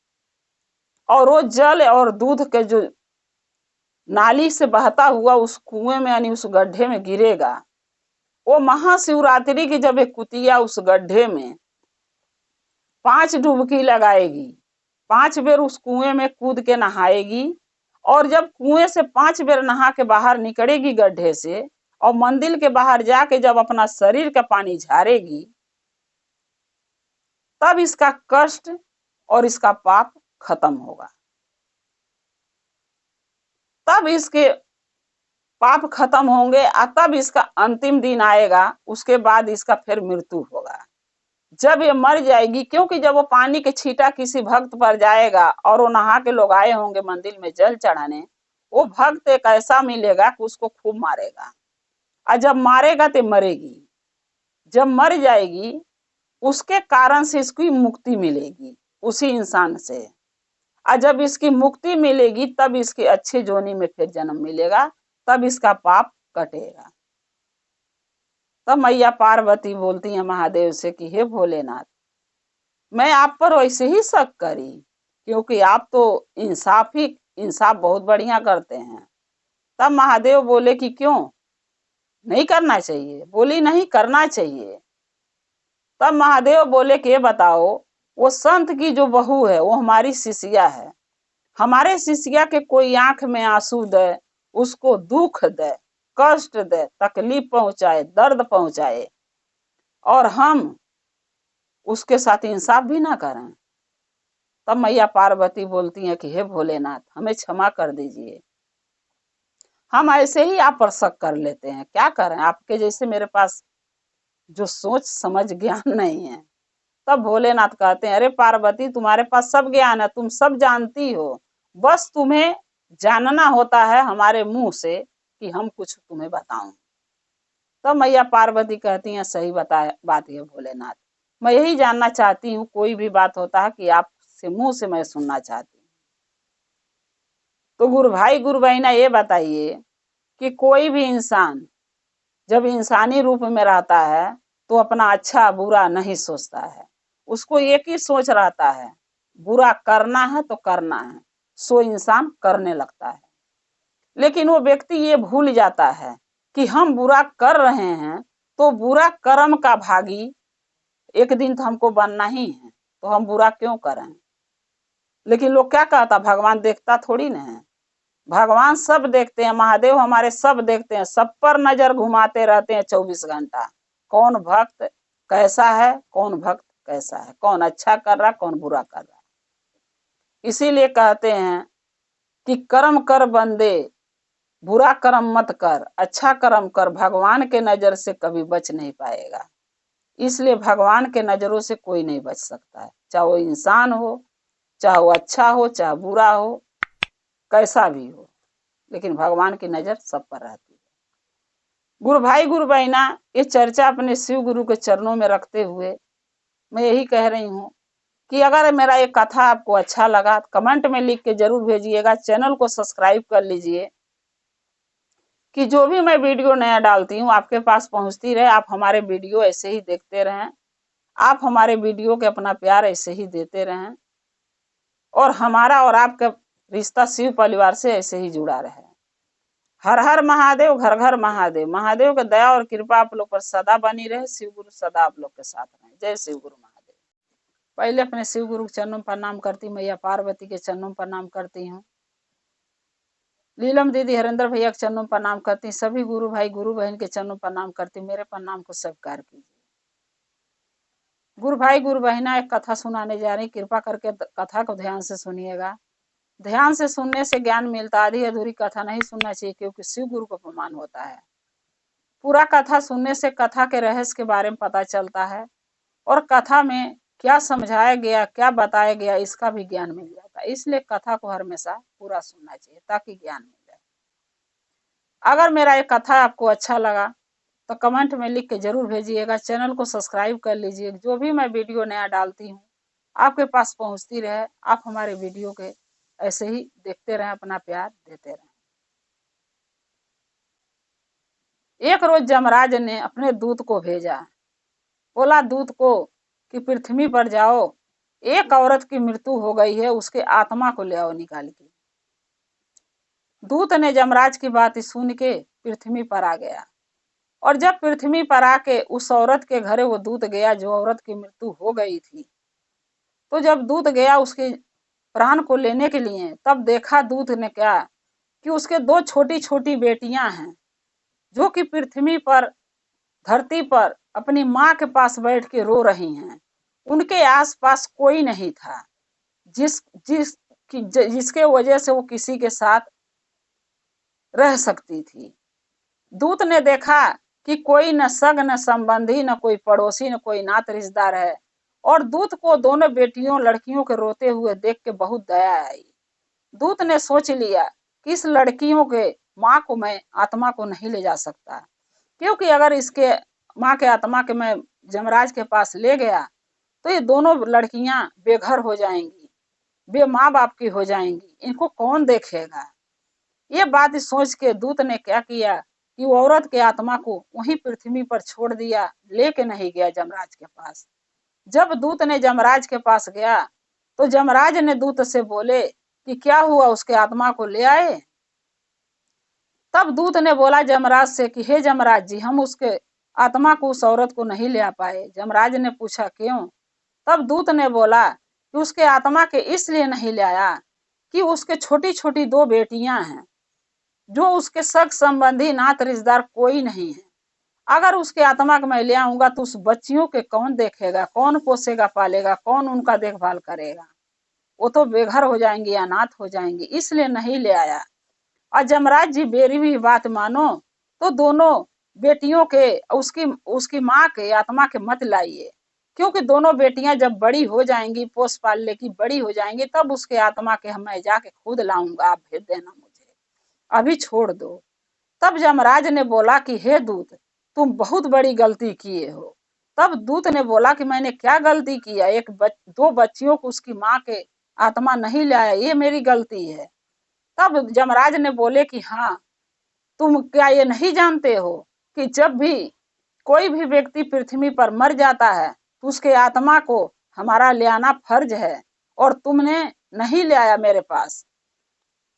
और वो जल और दूध के जो नाली से बहता हुआ उस कुएं में यानी उस गड्ढे में गिरेगा, वो महाशिवरात्रि की जब एक कुतिया उस गड्ढे में 5 डुबकी लगाएगी, 5 बेर उस कुएं में कूद के नहाएगी, और जब कुएं से 5 बेर नहा के बाहर निकलेगी गड्ढे से और मंदिर के बाहर जाके जब अपना शरीर का पानी झाड़ेगी, तब इसका कष्ट और इसका पाप खत्म होगा, तब इसके पाप खत्म होंगे और तब इसका अंतिम दिन आएगा। उसके बाद इसका फिर मृत्यु होगा, जब ये मर जाएगी। क्योंकि जब वो पानी के छींटा किसी भक्त पर जाएगा और वो नहा के लोग आए होंगे मंदिर में जल चढ़ाने, वो भक्त एक ऐसा मिलेगा कि उसको खूब मारेगा, और जब मारेगा तो मरेगी। जब मर जाएगी उसके कारण से इसकी मुक्ति मिलेगी उसी इंसान से, और जब इसकी मुक्ति मिलेगी तब इसके अच्छे जोनी में फिर जन्म मिलेगा, तब इसका पाप कटेगा। तब मैया पार्वती बोलती है महादेव से कि हे भोलेनाथ, मैं आप पर वैसे ही शक करी, क्योंकि आप तो इंसाफ बहुत बढ़िया करते हैं। तब महादेव बोले कि क्यों नहीं करना चाहिए? बोली नहीं, करना चाहिए। तब महादेव बोले कि ये बताओ, वो संत की जो बहू है वो हमारी शिष्या है, हमारे शिष्या के कोई आंख में आंसू दे, उसको दुख दे, कष्ट दे, तकलीफ पहुंचाए, दर्द पहुंचाए, और हम उसके साथ इंसाफ भी ना करें। तब मैया पार्वती बोलती हैं कि हे भोलेनाथ, हमें क्षमा कर दीजिए, हम ऐसे ही आप पर शक कर लेते हैं, क्या करें, आपके जैसे मेरे पास जो सोच समझ ज्ञान नहीं है। तब भोलेनाथ कहते हैं, अरे पार्वती, तुम्हारे पास सब ज्ञान है, तुम सब जानती हो, बस तुम्हें जानना होता है हमारे मुंह से कि हम कुछ तुम्हें बताऊं। तब मैया पार्वती कहती हैं, सही बताया बात है भोलेनाथ, मैं यही जानना चाहती हूँ, कोई भी बात होता है कि आपसे मुंह से मैं सुनना चाहती हूँ। तो गुरु भाई गुरु बहना ये बताइए कि कोई भी इंसान जब इंसानी रूप में रहता है तो अपना अच्छा बुरा नहीं सोचता है, उसको एक ही सोच रहता है, बुरा करना है तो करना है, सो इंसान करने लगता है। लेकिन वो व्यक्ति ये भूल जाता है कि हम बुरा कर रहे हैं तो बुरा कर्म का भागी एक दिन तो हमको बनना ही है, तो हम बुरा क्यों करें। लेकिन लोग क्या कहता, भगवान देखता थोड़ी ना है, भगवान सब देखते हैं, महादेव हमारे सब देखते हैं, सब पर नजर घुमाते रहते हैं 24 घंटा, कौन भक्त कैसा है, कौन भक्त कैसा है, कौन अच्छा कर रहा, कौन बुरा कर रहा। इसीलिए कहते हैं कि कर्म कर बंदे, बुरा कर्म मत कर, अच्छा कर्म कर, भगवान के नजर से कभी बच नहीं पाएगा। इसलिए भगवान के नजरों से कोई नहीं बच सकता है, चाहे वो इंसान हो, चाहे वो अच्छा हो, चाहे बुरा हो, कैसा भी हो, लेकिन भगवान की नजर सब पर रहती है। गुरु भाई गुरु बहना, ये चर्चा अपने शिव गुरु के चरणों में रखते हुए मैं यही कह रही हूँ कि अगर मेरा ये कथा आपको अच्छा लगा कमेंट में लिख के जरूर भेजिएगा, चैनल को सब्सक्राइब कर लीजिए कि जो भी मैं वीडियो नया डालती हूँ आपके पास पहुंचती रहे। आप हमारे वीडियो ऐसे ही देखते रहें, आप हमारे वीडियो के अपना प्यार ऐसे ही देते रहें, और हमारा और आपका रिश्ता शिव परिवार से ऐसे ही जुड़ा रहे। हर हर महादेव, घर घर महादेव। महादेव की दया और कृपा आप लोग पर सदा बनी रहे, शिव गुरु सदा आप लोग के साथ रहे। जय शिव गुरु महादेव। पहले अपने शिव गुरु के चरणों पर प्रणाम करती, मैया पार्वती के चरणों पर प्रणाम करती हूँ, लीलम दीदी हरेंद्र भैया के चरणों पर प्रणाम करती, सभी गुरु भाई गुरु बहन के चरणों पर प्रणाम करती, मेरे प्रणाम को स्वीकार कीजिए। गुरु भाई गुरु बहना, एक कथा सुनाने जा रही, कृपा करके कथा को ध्यान से सुनिएगा। ध्यान से सुनने से ज्ञान मिलता, आधी अधूरी कथा नहीं सुनना चाहिए, क्योंकि शिव गुरु का अपमान होता है। पूरा कथा सुनने से कथा के रहस्य के बारे में पता चलता है, और कथा में क्या समझाया गया, क्या बताया गया, इसका भी ज्ञान मिल जाता है। इसलिए कथा को हमेशा पूरा सुनना चाहिए ताकि ज्ञान मिल जाए। अगर मेरा ये कथा आपको अच्छा लगा तो कमेंट में लिख के जरूर भेजिएगा, चैनल को सब्सक्राइब कर लीजिए, जो भी मैं वीडियो नया डालती हूँ आपके पास पहुंचती रहे, आप हमारे वीडियो के ऐसे ही देखते रहें, अपना प्यार देते रहें। एक रोज जमराज ने अपने दूत को भेजा, बोला दूत को कि पृथ्वी पर जाओ, एक औरत की मृत्यु हो गई है, उसके आत्मा को ले आओ निकाल के। दूत ने जमराज की बात सुन के पृथ्वी पर आ गया, और जब पृथ्वी पर आके उस औरत के घरे वो दूत गया जो औरत की मृत्यु हो गई थी, तो जब दूत गया उसके प्राण को लेने के लिए, तब देखा दूत ने क्या कि उसके दो छोटी छोटी बेटियां हैं जो कि पृथ्वी पर, धरती पर अपनी माँ के पास बैठ के रो रही हैं। उनके आसपास कोई नहीं था जिस जिस जिसके वजह से वो किसी के साथ रह सकती थी। दूत ने देखा कि कोई न सग न संबंधी न कोई पड़ोसी न कोई नात रिश्तेदार है, और दूत को दोनों बेटियों लड़कियों के रोते हुए देख के बहुत दया आई। दूत ने सोच लिया कि इस लड़कियों के माँ को मैं आत्मा को नहीं ले जा सकता, क्योंकि अगर इसके माँ के आत्मा के मैं जमराज के पास ले गया तो ये दोनों लड़कियां बेघर हो जाएंगी, बे माँ बाप की हो जाएंगी, इनको कौन देखेगा। ये बात सोच के दूत ने क्या किया कि वो औरत के आत्मा को वहीं पृथ्वी पर छोड़ दिया, लेके नहीं गया जमराज के पास। जब दूत ने जमराज के पास गया तो जमराज ने दूत से बोले कि क्या हुआ, उसके आत्मा को ले आए। तब दूत ने बोला जमराज से कि हे जमराज जी, हम उसके आत्मा को उस औरत को नहीं ले आ पाए। जमराज ने पूछा क्यों? तब दूत ने बोला कि उसके आत्मा के इसलिए नहीं ले आया कि उसके छोटी छोटी दो बेटियां हैं, जो उसके सग संबंधी नात रिश्तेदार कोई नहीं है। अगर उसके आत्मा को मैं ले आऊंगा तो उस बच्चियों के कौन देखेगा, कौन पोसेगा पालेगा, कौन उनका देखभाल करेगा, वो तो बेघर हो जाएंगी, अनाथ हो जाएंगी, इसलिए नहीं ले आया। और जमराज जी मेरी भी बात मानो तो दोनों बेटियों के उसकी उसकी माँ के आत्मा के मत लाइए, क्योंकि दोनों बेटियां जब बड़ी हो जाएंगी, पोस पाल लेकी बड़ी हो जाएंगी, तब उसके आत्मा के मैं जाके खुद लाऊंगा, आप भेज देना मुझे, अभी छोड़ दो। तब जमराज ने बोला कि हे दूत, तुम बहुत बड़ी गलती किए हो। तब दूत ने बोला कि मैंने क्या गलती किया, दो बच्चियों को उसकी माँ के आत्मा नहीं लाया, ये मेरी गलती है। तब जमराज ने बोले कि हाँ, तुम क्या ये नहीं जानते हो कि जब भी कोई भी व्यक्ति पृथ्वी पर मर जाता है तो उसके आत्मा को हमारा ले आना फर्ज है, और तुमने नहीं ले आया मेरे पास।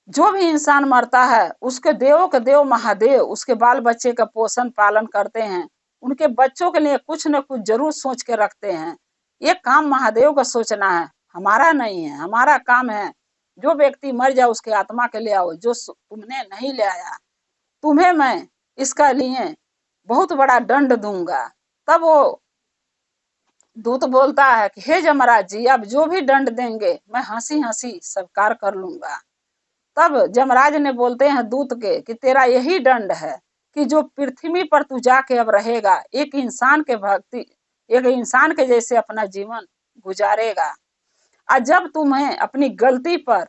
जो भी इंसान मरता है उसके देवों के देव महादेव उसके बाल बच्चे का पोषण पालन करते हैं, उनके बच्चों के लिए कुछ न कुछ जरूर सोच के रखते हैं। ये काम महादेव का सोचना है, हमारा नहीं है। हमारा काम है जो व्यक्ति मर जाए उसके आत्मा के ले आओ, जो तुमने नहीं ले आया तुम्हें मैं इसका लिए बहुत बड़ा दंड दूंगा। तब वो दूत बोलता है कि हे जमराज जी, अब जो भी दंड देंगे मैं हंसी हंसी स्वीकार कर लूंगा। तब जमराज ने बोलते हैं दूत के कि तेरा यही दंड है कि जो पृथ्वी पर तू जाके अब रहेगा, एक इंसान के जैसे अपना जीवन गुजारेगा। और जब तुम्हें अपनी गलती पर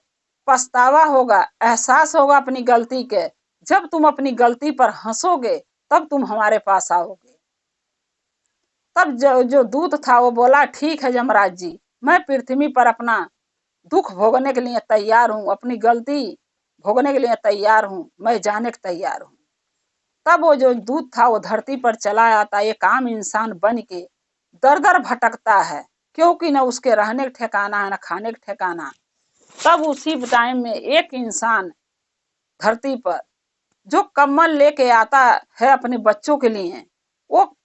पछतावा होगा, एहसास होगा अपनी गलती के, जब तुम अपनी गलती पर हंसोगे तब तुम हमारे पास आओगे। तब जो दूत था वो बोला ठीक है जमराज जी, मैं पृथ्वी पर अपना दुख भोगने के लिए तैयार हूँ, अपनी गलती भोगने के लिए तैयार हूँ, मैं जाने के तैयार हूँ। तब वो जो दूत था वो धरती पर चला आता, एक आम इंसान बन के दर दर भटकता है, क्योंकि न उसके रहने का ठिकाना है न खाने का ठिकाना। तब उसी टाइम में एक इंसान धरती पर जो कम्बल लेके आता है अपने बच्चों के लिए, वो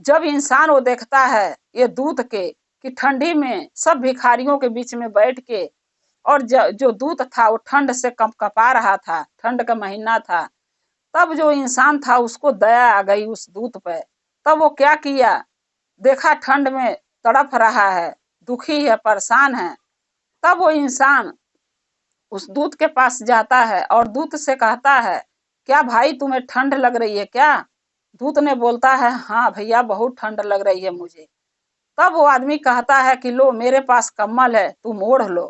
जब इंसान वो देखता है ये दूत के कि ठंडी में सब भिखारियों के बीच में बैठ के, और जो दूत था वो ठंड से कपा रहा था, ठंड का महीना था, तब जो इंसान था उसको दया आ गई उस दूत पे। तब वो क्या किया, देखा ठंड में तड़प रहा है, दुखी है, परेशान है। तब वो इंसान उस दूत के पास जाता है और दूत से कहता है क्या भाई तुम्हें ठंड लग रही है क्या? दूत ने बोलता है हाँ भैया बहुत ठंड लग रही है मुझे। तब वो आदमी कहता है कि लो मेरे पास कम्बल है, तुम ओढ़ लो।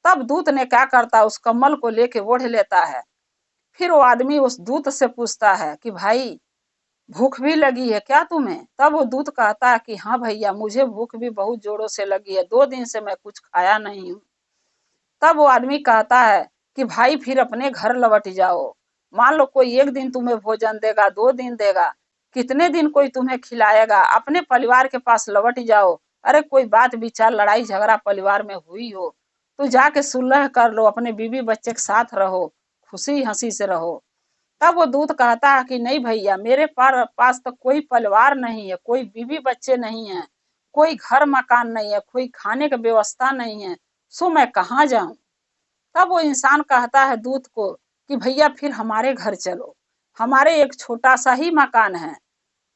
तब दूत ने क्या करता है, उस कम्बल को लेके ओढ़ लेता है। फिर वो आदमी उस दूत से पूछता है कि भाई भूख भी लगी है क्या तुम्हें? तब वो दूत कहता है कि हाँ भैया मुझे भूख भी बहुत जोरों से लगी है, 2 दिन से मैं कुछ खाया नहीं हूँ। तब वो आदमी कहता है कि भाई फिर अपने घर लौट जाओ, मान लो कोई 1 दिन तुम्हें भोजन देगा, 2 दिन देगा, कितने दिन कोई तुम्हें खिलाएगा, अपने परिवार के पास लौट जाओ। अरे कोई बात विचार लड़ाई झगड़ा परिवार में हुई हो तो जाके सुलह कर लो, अपने बीवी बच्चे के साथ रहो, खुशी हंसी से रहो। तब वो दूत कहता है कि नहीं भैया मेरे पास तो कोई परिवार नहीं है, कोई बीवी बच्चे नहीं है, कोई घर मकान नहीं है, कोई खाने की व्यवस्था नहीं है, सो मैं कहाँ जाऊं? तब वो इंसान कहता है दूत को कि भैया फिर हमारे घर चलो, हमारे एक छोटा सा ही मकान है,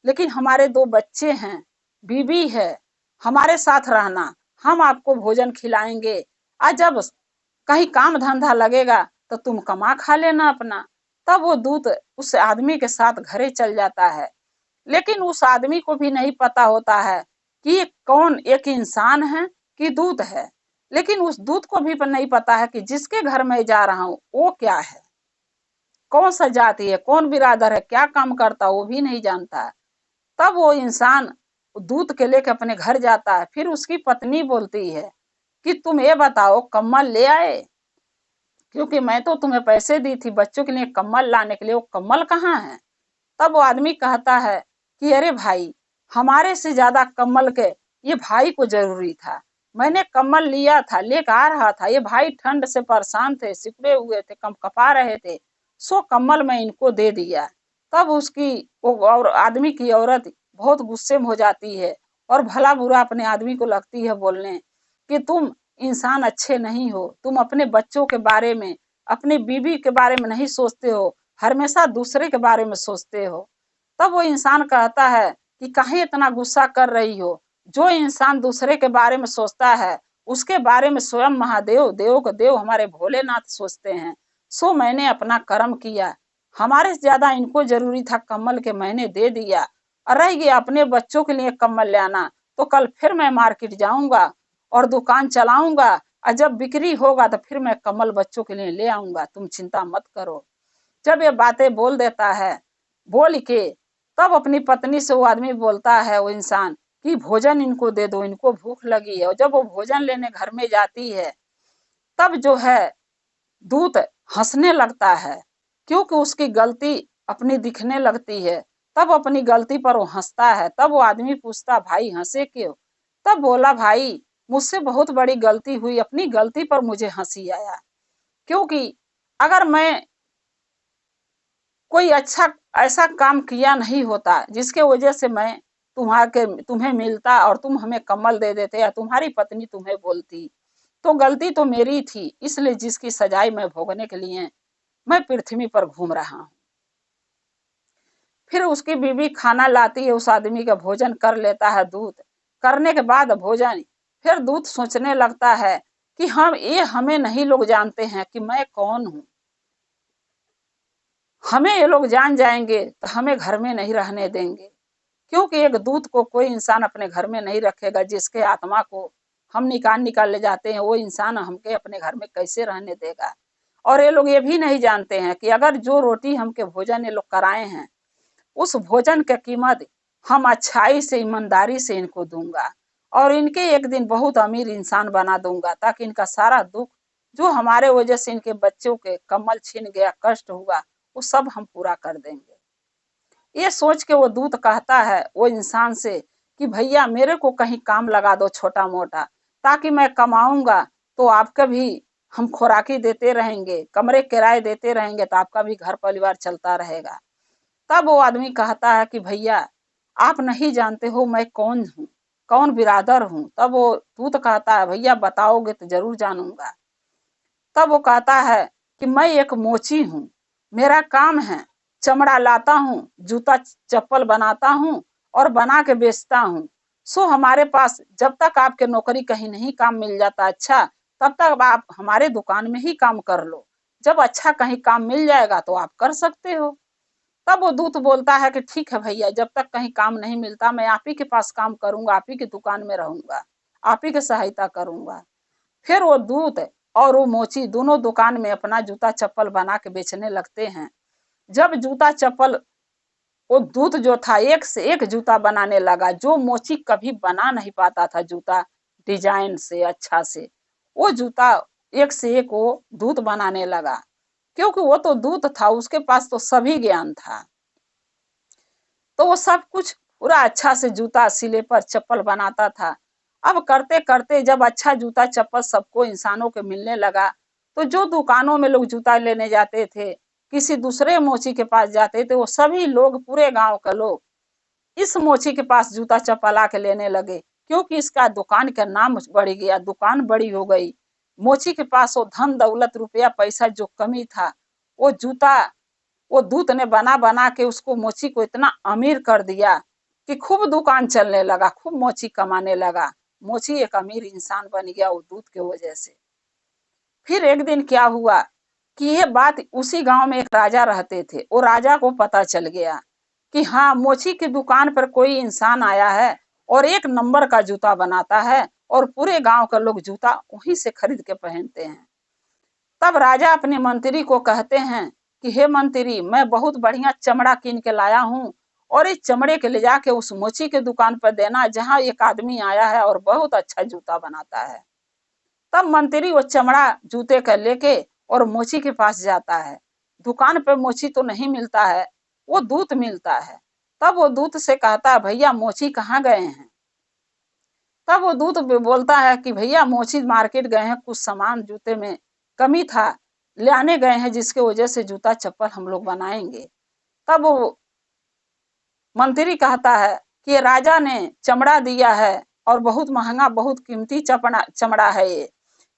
लेकिन हमारे 2 बच्चे हैं, बीवी है, हमारे साथ रहना, हम आपको भोजन खिलाएंगे। आज जब कहीं काम धंधा लगेगा तो तुम कमा खा लेना अपना। तब वो दूत उस आदमी के साथ घरे चल जाता है। लेकिन उस आदमी को भी नहीं पता होता है कि ये कौन एक इंसान है कि दूत है। लेकिन उस दूत को भी नहीं पता है कि जिसके घर में जा रहा हूं वो क्या है, कौन सा जाति है, कौन बिरादर है, क्या काम करता, वो भी नहीं जानता है। तब वो इंसान दूत के लेके अपने घर जाता है। फिर उसकी पत्नी बोलती है कि तुम ये बताओ कम्बल ले आए, क्योंकि मैं तो तुम्हें पैसे दी थी बच्चों के लिए कम्बल लाने के लिए, वो कम्बल कहाँ है। तब वो आदमी कहता है कि अरे भाई, हमारे से ज्यादा कम्बल के ये भाई को जरूरी था। मैंने कम्बल लिया था, लेकर आ रहा था, ये भाई ठंड से परेशान थे, सिकुड़े हुए थे, कम कपा रहे थे, सो कम्बल मैं इनको दे दिया। तब उसकी वो और आदमी की औरत बहुत गुस्से में हो जाती है और भला बुरा अपने आदमी को लगती है बोलने कि तुम इंसान अच्छे नहीं हो, तुम अपने बच्चों के बारे में, अपने बीवी के बारे में नहीं सोचते हो, हमेशा दूसरे के बारे में सोचते हो। तब वो इंसान कहता है कि काहे इतना गुस्सा कर रही हो, जो इंसान दूसरे के बारे में सोचता है उसके बारे में स्वयं महादेव, देव के देव हमारे भोलेनाथ सोचते हैं। सो मैंने अपना कर्म किया, हमारे से ज्यादा इनको जरूरी था कम्बल के, मैंने दे दिया। और रह गया अपने बच्चों के लिए कम्बल लाना, तो कल फिर मैं मार्केट जाऊंगा और दुकान चलाऊंगा, और जब बिक्री होगा तो फिर मैं कम्बल बच्चों के लिए ले आऊंगा, तुम चिंता मत करो। जब ये बातें बोल देता है, बोल के तब अपनी पत्नी से वो आदमी बोलता है, वो इंसान, कि भोजन इनको दे दो, इनको भूख लगी है। और जब वो भोजन लेने घर में जाती है तब जो है दूत हंसने लगता है, क्योंकि उसकी गलती अपनी दिखने लगती है। तब अपनी गलती पर वो हंसता है। तब वो आदमी पूछता, भाई हंसे क्यों। तब बोला, भाई मुझसे बहुत बड़ी गलती हुई, अपनी गलती पर मुझे हंसी आया, क्योंकि अगर मैं कोई अच्छा ऐसा काम किया नहीं होता जिसके वजह से मैं तुम्हें मिलता और तुम हमें कम्बल दे देते या तुम्हारी पत्नी तुम्हें बोलती, तो गलती तो मेरी थी, इसलिए जिसकी सजाई मैं भोगने के लिए मैं पृथ्वी पर घूम रहा हूँ। फिर उसकी बीवी खाना लाती है, उस आदमी का भोजन कर लेता है दूत। करने के बाद भोजन फिर दूत सोचने लगता है कि हम ये हमें नहीं लोग जानते हैं कि मैं कौन हूँ, हमें ये लोग जान जाएंगे तो हमें घर में नहीं रहने देंगे, क्योंकि एक दूत को कोई इंसान अपने घर में नहीं रखेगा। जिसके आत्मा को हम निकाल निकाल ले जाते हैं वो इंसान हमके अपने घर में कैसे रहने देगा। और ये लोग ये भी नहीं जानते हैं कि अगर जो रोटी हमके भोजन ये लोग कराए हैं उस भोजन की कीमत हम अच्छाई से ईमानदारी से इनको दूंगा और इनके एक दिन बहुत अमीर इंसान बना दूंगा, ताकि इनका सारा दुख जो हमारे वजह से इनके बच्चों के कम्बल छीन गया, कष्ट हुआ, वो सब हम पूरा कर देंगे। ये सोच के वो दूत कहता है वो इंसान से कि भैया मेरे को कहीं काम लगा दो छोटा मोटा, ताकि मैं कमाऊंगा तो आपका भी हम खुराकी देते रहेंगे, कमरे किराए देते रहेंगे, तो आपका भी घर परिवार चलता रहेगा। तब वो आदमी कहता है कि भैया आप नहीं जानते हो मैं कौन हूँ, कौन बिरादर हूँ। तब वो दूत कहता है, भैया बताओगे तो जरूर जानूंगा। तब वो कहता है कि मैं एक मोची हूँ, मेरा काम है चमड़ा लाता हूँ, जूता चप्पल बनाता हूँ और बना के बेचता हूँ। सो हमारे पास जब तक आपके नौकरी कहीं नहीं काम मिल जाता अच्छा, तब तक आप हमारे दुकान में ही काम कर लो, जब अच्छा कहीं काम मिल जाएगा तो आप कर सकते हो। तब वो दूत बोलता है कि ठीक है भैया, जब तक कहीं काम नहीं मिलता मैं आप ही के पास काम करूंगा, आप ही की दुकान में रहूंगा, आप ही की सहायता करूंगा। फिर वो दूत और वो मोची दोनों दुकान में अपना जूता चप्पल बना के बेचने लगते हैं। जब जूता चप्पल वो दूत जो था एक से एक जूता बनाने लगा, जो मोची कभी बना नहीं पाता था जूता डिजाइन से अच्छा से, वो जूता एक से एक वो दूत बनाने लगा, क्योंकि वो तो दूत था, उसके पास तो सभी ज्ञान था। तो वो सब कुछ पूरा अच्छा से जूता सिले पर चप्पल बनाता था। अब करते करते जब अच्छा जूता चप्पल सबको इंसानों के मिलने लगा, तो जो दुकानों में लोग जूता लेने जाते थे, किसी दूसरे मोची के पास जाते थे, वो सभी लोग पूरे गांव के लोग इस मोची के पास जूता चप्पल आके लेने लगे, क्योंकि इसका दुकान का नाम बढ़ गया, दुकान बड़ी हो गई। मोची के पास वो धन दौलत रुपया पैसा जो कमी था, वो जूता वो दूत ने बना बना के उसको मोची को इतना अमीर कर दिया कि खूब दुकान चलने लगा, खूब मोची कमाने लगा। मोची एक अमीर इंसान बन गया वो दूध के वजह से। फिर एक दिन क्या हुआ कि ये बात, उसी गांव में एक राजा रहते थे, वो राजा को पता चल गया कि हाँ, मोची की दुकान पर कोई इंसान आया है और एक नंबर का जूता बनाता है और पूरे गांव का लोग जूता वहीं से खरीद के पहनते हैं। तब राजा अपने मंत्री को कहते हैं कि हे मंत्री, मैं बहुत बढ़िया चमड़ा कीन के लाया हूँ और इस चमड़े के ले जाके उस मोची के दुकान पर देना जहाँ एक आदमी आया है और बहुत अच्छा जूता बनाता है। तब मंत्री वो चमड़ा जूते का लेके और मोची के पास जाता है। दुकान पे मोची तो नहीं मिलता है, वो दूत मिलता है। तब वो दूत से कहता है, भैया मोची कहाँ गए हैं? तब वो दूत बोलता है कि भैया मोची मार्केट गए हैं, कुछ सामान जूते में कमी था, लाने गए हैं, जिसके वजह से जूता चप्पल हम लोग बनाएंगे। तब वो मंत्री कहता है कि राजा ने चमड़ा दिया है और बहुत महंगा, बहुत कीमती चमड़ा है ये,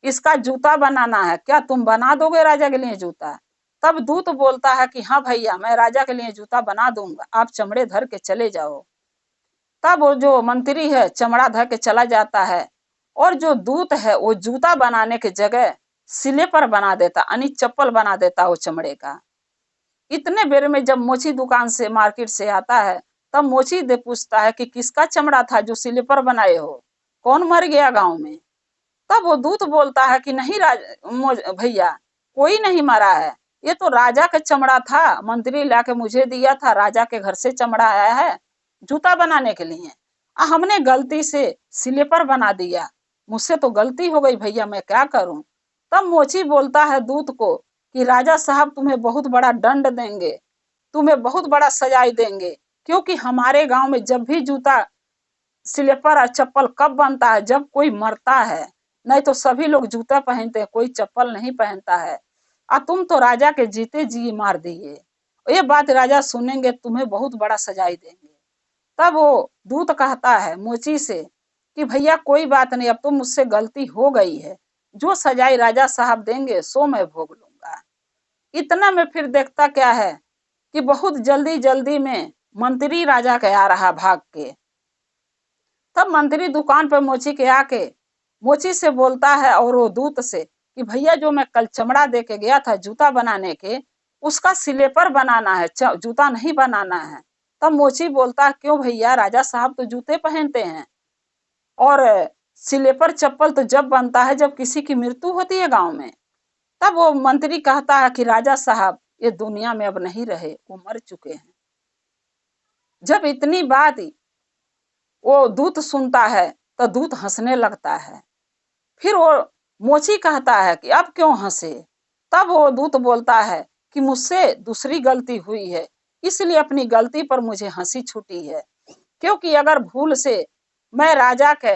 इसका जूता बनाना है, क्या तुम बना दोगे राजा के लिए जूता? तब दूत बोलता है कि हाँ भैया, मैं राजा के लिए जूता बना दूंगा, आप चमड़े धर के चले जाओ। तब वो जो मंत्री है चमड़ा धर के चला जाता है और जो दूत है वो जूता बनाने की जगह स्लीपर बना देता, यानी चप्पल बना देता वो चमड़े का। इतने बेर में जब मोची दुकान से, मार्केट से आता है, तब मोची दे पूछता है कि किसका चमड़ा था जो स्लीपर बनाए हो, कौन मर गया गांव में? तब वो दूत बोलता है कि नहीं भैया, कोई नहीं मरा है, ये तो राजा का चमड़ा था, मंत्री लाके मुझे दिया था, राजा के घर से चमड़ा आया है जूता बनाने के लिए, हमने गलती से स्लीपर बना दिया, मुझसे तो गलती हो गई भैया, मैं क्या करूं? तब मोची बोलता है दूत को कि राजा साहब तुम्हें बहुत बड़ा दंड देंगे, तुम्हें बहुत बड़ा सजाई देंगे, क्योंकि हमारे गांव में जब भी जूता, स्लीपर और चप्पल कब बनता है? जब कोई मरता है, नहीं तो सभी लोग जूता पहनते हैं, कोई चप्पल नहीं पहनता है, और तुम तो राजा के जीते जी मार दिए, ये बात राजा सुनेंगे, तुम्हें बहुत बड़ा सजाई देंगे। तब वो दूत कहता है मोची से कि भैया कोई बात नहीं, अब तो मुझसे गलती हो गई है, जो सजाई राजा साहब देंगे सो मैं भोग लूंगा। इतना में फिर देखता क्या है कि बहुत जल्दी जल्दी में मंत्री राजा के आ रहा भाग के। तब मंत्री दुकान पर मोची के आके मोची से बोलता है और वो दूत से कि भैया जो मैं कल चमड़ा दे के गया था जूता बनाने के, उसका स्लीपर बनाना है, जूता नहीं बनाना है। तब मोची बोलता है क्यों भैया, राजा साहब तो जूते पहनते हैं और स्लीपर चप्पल तो जब बनता है जब किसी की मृत्यु होती है गांव में। तब वो मंत्री कहता है कि राजा साहब ये दुनिया में अब नहीं रहे, वो मर चुके हैं। जब इतनी बात वो दूत सुनता है तो दूत हंसने लगता है। फिर वो मोची कहता है कि अब क्यों हंसे? तब वो दूत बोलता है कि मुझसे दूसरी गलती हुई है, इसलिए अपनी गलती पर मुझे हंसी छूटी है, क्योंकि अगर भूल से मैं राजा के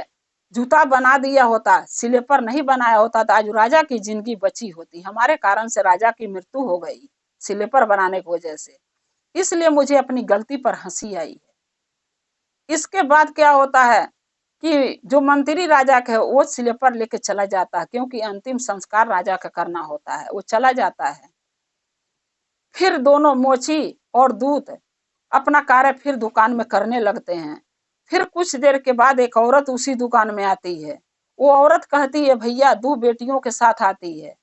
जूता बना दिया होता, स्लीपर नहीं बनाया होता, तो आज राजा की जिंदगी बची होती, हमारे कारण से राजा की मृत्यु हो गई स्लीपर बनाने की वजह से, इसलिए मुझे अपनी गलती पर हंसी आई है। इसके बाद क्या होता है कि जो मंत्री राजा का है वो स्लीपर लेके चला जाता है, क्योंकि अंतिम संस्कार राजा का करना होता है, वो चला जाता है। फिर दोनों मोची और दूत अपना कार्य फिर दुकान में करने लगते हैं। फिर कुछ देर के बाद एक औरत उसी दुकान में आती है। वो औरत कहती है भैया, 2 बेटियों के साथ आती है।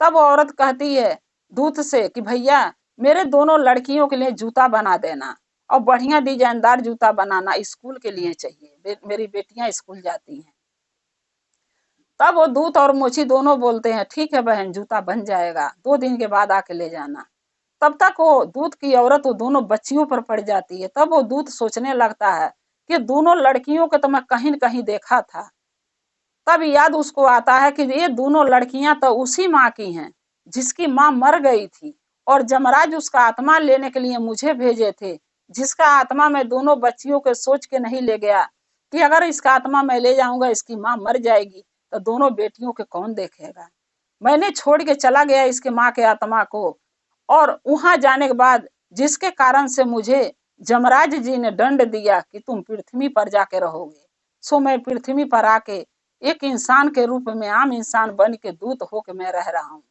तब वो औरत कहती है दूत से कि भैया मेरे दोनों लड़कियों के लिए जूता बना देना और बढ़िया डिजाइनदार जूता बनाना, स्कूल के लिए चाहिए, मेरी बेटियां स्कूल जाती हैं। तब वो दूत और मोची दोनों बोलते हैं ठीक है बहन, जूता बन जाएगा, 2 दिन के बाद आके ले जाना। तब तक वो दूत की औरत वो दोनों बच्चियों पर पड़ जाती है। तब वो दूत सोचने लगता है कि दोनों लड़कियों को तो मैं कहीं न कहीं देखा था। तब याद उसको आता है कि ये दोनों लड़कियां तो उसी माँ की हैं जिसकी माँ मर गई थी, और जमराज उसका आत्मा लेने के लिए मुझे भेजे थे, जिसका आत्मा मैं दोनों बच्चियों के सोच के नहीं ले गया कि अगर इसका आत्मा मैं ले जाऊंगा इसकी माँ मर जाएगी तो दोनों बेटियों के कौन देखेगा। मैंने छोड़ के चला गया इसके माँ के आत्मा को, और वहां जाने के बाद जिसके कारण से मुझे जमराज जी ने दंड दिया कि तुम पृथ्वी पर जाके रहोगे, सो मैं पृथ्वी पर आके एक इंसान के रूप में, आम इंसान बन के दूत होके मैं रह रहा हूँ।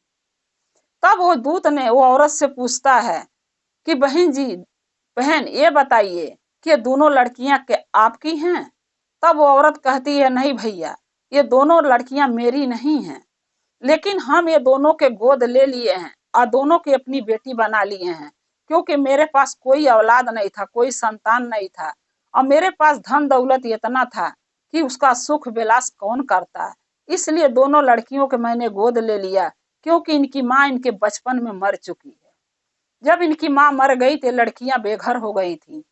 तब वो दूत ने वो औरत से पूछता है कि बहन जी, बहन ये बताइए कि ये दोनों लड़कियां के आपकी हैं? तब वो औरत कहती है, नहीं भैया, ये दोनों लड़कियां मेरी नहीं हैं, लेकिन हम ये दोनों के गोद ले लिए हैं और दोनों की अपनी बेटी बना लिए हैं, क्योंकि मेरे पास कोई औलाद नहीं था, कोई संतान नहीं था, और मेरे पास धन दौलत इतना था कि उसका सुख विलास कौन करता है। इसलिए दोनों लड़कियों के मैंने गोद ले लिया, क्योंकि इनकी माँ इनके बचपन में मर चुकी है। जब इनकी माँ मर गई तो लड़कियां बेघर हो गई थी,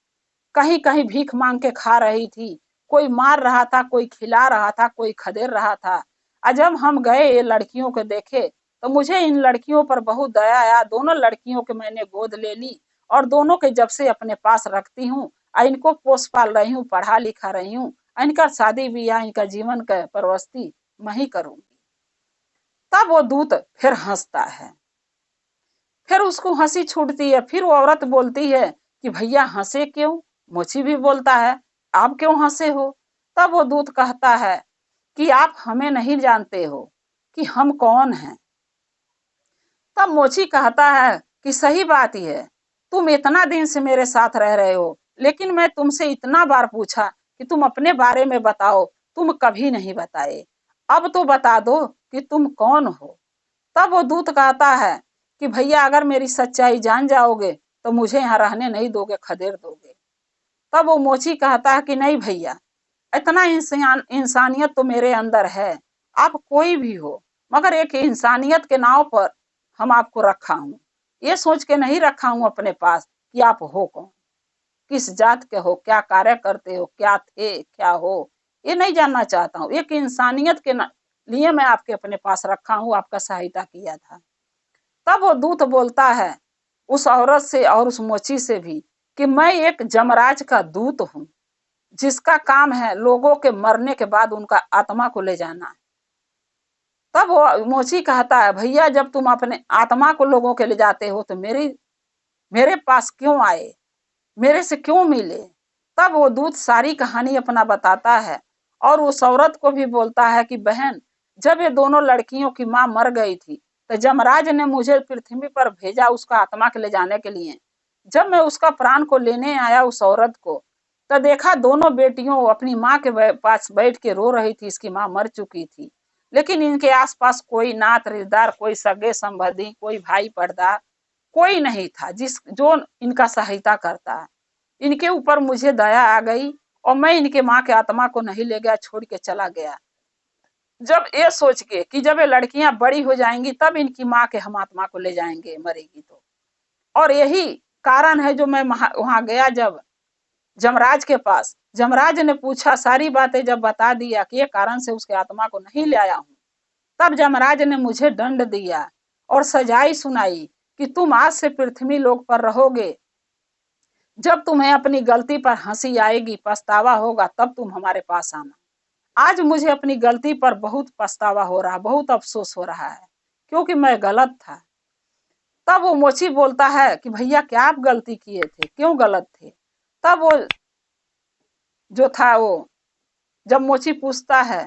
कहीं कहीं भीख मांग के खा रही थी, कोई मार रहा था, कोई खिला रहा था, कोई खदेड़ रहा था। और जब हम गए ये लड़कियों को देखे तो मुझे इन लड़कियों पर बहुत दया आया। दोनों लड़कियों के मैंने गोद ले ली और दोनों के जब से अपने पास रखती हूँ, इनको पोस पाल रही हूँ, पढ़ा लिखा रही हूँ, इनका शादी ब्याह, इनका जीवन का परवस्ती मैं ही करूंगी। तब वो दूत फिर हंसता है, फिर उसको हंसी छूटती है। फिर वो औरत बोलती है कि भैया हंसे क्यों? मोची भी बोलता है, आप क्यों हंसे हो? तब वो दूत कहता है कि आप हमें नहीं जानते हो कि हम कौन हैं। तब मोची कहता है कि सही बात ही है, तुम इतना दिन से मेरे साथ रह रहे हो, लेकिन मैं तुमसे इतना बार पूछा कि तुम अपने बारे में बताओ, तुम कभी नहीं बताए। अब तो बता दो कि तुम कौन हो। तब वो दूत कहता है कि भैया अगर मेरी सच्चाई जान जाओगे तो मुझे यहाँ रहने नहीं दोगे, खदेड़ दोगे। तब वो मोची कहता है कि नहीं भैया, इतना इंसानियत तो मेरे अंदर है, आप कोई भी हो, मगर एक इंसानियत के नाव पर हम आपको रखा हूँ। ये सोच के नहीं रखा हूँ अपने पास कि आप हो कौन, किस जात के हो, क्या कार्य करते हो, क्या थे, क्या हो, ये नहीं जानना चाहता हूँ। एक इंसानियत के लिए मैं आपके अपने पास रखा हूँ, आपका सहायता किया था। तब वो दूत बोलता है उस औरत से और उस मोची से भी कि मैं एक जमराज का दूत हूँ, जिसका काम है लोगों के मरने के बाद उनका आत्मा को ले जाना। तब वो मोची कहता है, भैया जब तुम अपने आत्मा को लोगों के ले जाते हो तो मेरे पास क्यों आए, मेरे से क्यों मिले? तब वो दूत सारी कहानी अपना बताता है और उस औरत को भी बोलता है कि बहन, जब ये दोनों लड़कियों की माँ मर गई थी तो जमराज ने मुझे पृथ्वी पर भेजा उसका आत्मा के ले जाने के लिए। जब मैं उसका प्राण को लेने आया उस औरत को, तो देखा दोनों बेटियों अपनी माँ के पास बैठ के रो रही थी, इसकी माँ मर चुकी थी। लेकिन इनके आसपास कोई नात रिश्तेदार, कोई सगे संबंधी, कोई भाई पर्दा कोई नहीं था जो इनका सहायता करता। इनके ऊपर मुझे दया आ गई और मैं इनके माँ के आत्मा को नहीं ले गया, छोड़ के चला गया। जब ये सोच के कि जब ये लड़कियां बड़ी हो जाएंगी तब इनकी माँ के हम आत्मा को ले जाएंगे, मरेगी तो। और यही कारण है जो मैं वहां गया जब जमराज के पास, जमराज ने पूछा, सारी बातें जब बता दिया कि ये कारण से उसके आत्मा को नहीं ले आया हूँ, तब जमराज ने मुझे दंड दिया और सजाई सुनाई कि तुम आज से पृथ्वी लोक पर रहोगे। जब तुम्हें अपनी गलती पर हंसी आएगी, पछतावा होगा, तब तुम हमारे पास आना। आज मुझे अपनी गलती पर बहुत पछतावा हो रहा, बहुत अफसोस हो रहा है, क्योंकि मैं गलत था। तब वो मोची बोलता है कि भैया क्या आप गलती किए थे, क्यों गलत थे? तब वो जो था वो जब मोची पूछता है,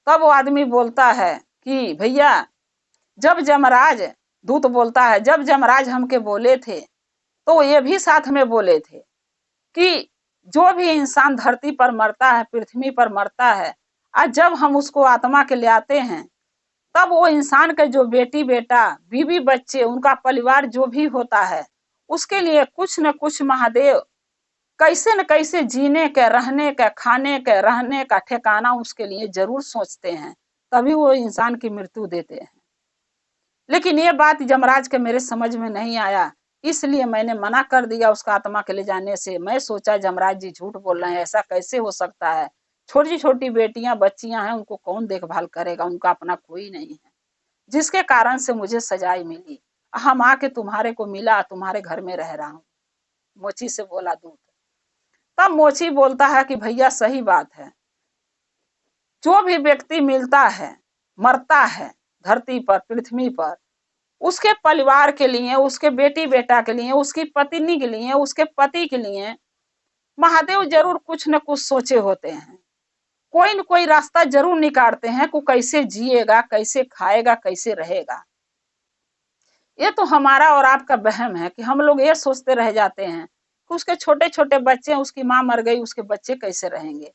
तब वो आदमी बोलता है कि भैया जब जमराज, दूत बोलता है, जब जमराज हमके बोले थे तो ये भी साथ में बोले थे कि जो भी इंसान धरती पर मरता है, पृथ्वी पर मरता है, और जब हम उसको आत्मा के ले आते हैं, तब वो इंसान के जो बेटी बेटा, बीवी बच्चे, उनका परिवार जो भी होता है, उसके लिए कुछ न कुछ महादेव कैसे न कैसे जीने का, रहने का, खाने का, रहने का ठिकाना उसके लिए जरूर सोचते हैं, तभी वो इंसान की मृत्यु देते हैं। लेकिन ये बात जमराज के मेरे समझ में नहीं आया, इसलिए मैंने मना कर दिया उसका आत्मा के ले जाने से। मैं सोचा जमराज जी झूठ बोल रहे हैं, ऐसा कैसे हो सकता है? छोटी छोटी बेटियां बच्चियां हैं, उनको कौन देखभाल करेगा, उनका अपना कोई नहीं है, जिसके कारण से मुझे सजाई मिली। हम आके तुम्हारे को मिला, तुम्हारे घर में रह रहा हूँ, मोची से बोला दूत। तब मोची बोलता है कि भैया सही बात है, जो भी व्यक्ति मिलता है, मरता है धरती पर, पृथ्वी पर, उसके परिवार के लिए, उसके बेटी बेटा के लिए, उसकी पत्नी के लिए, उसके पति के लिए महादेव जरूर कुछ न कुछ सोचे होते हैं, कोई न कोई रास्ता जरूर निकालते हैं को कैसे जिएगा, कैसे खाएगा, कैसे रहेगा। ये तो हमारा और आपका वहम है कि हम लोग ये सोचते रह जाते हैं कि उसके छोटे छोटे बच्चे, उसकी माँ मर गई, उसके बच्चे कैसे रहेंगे,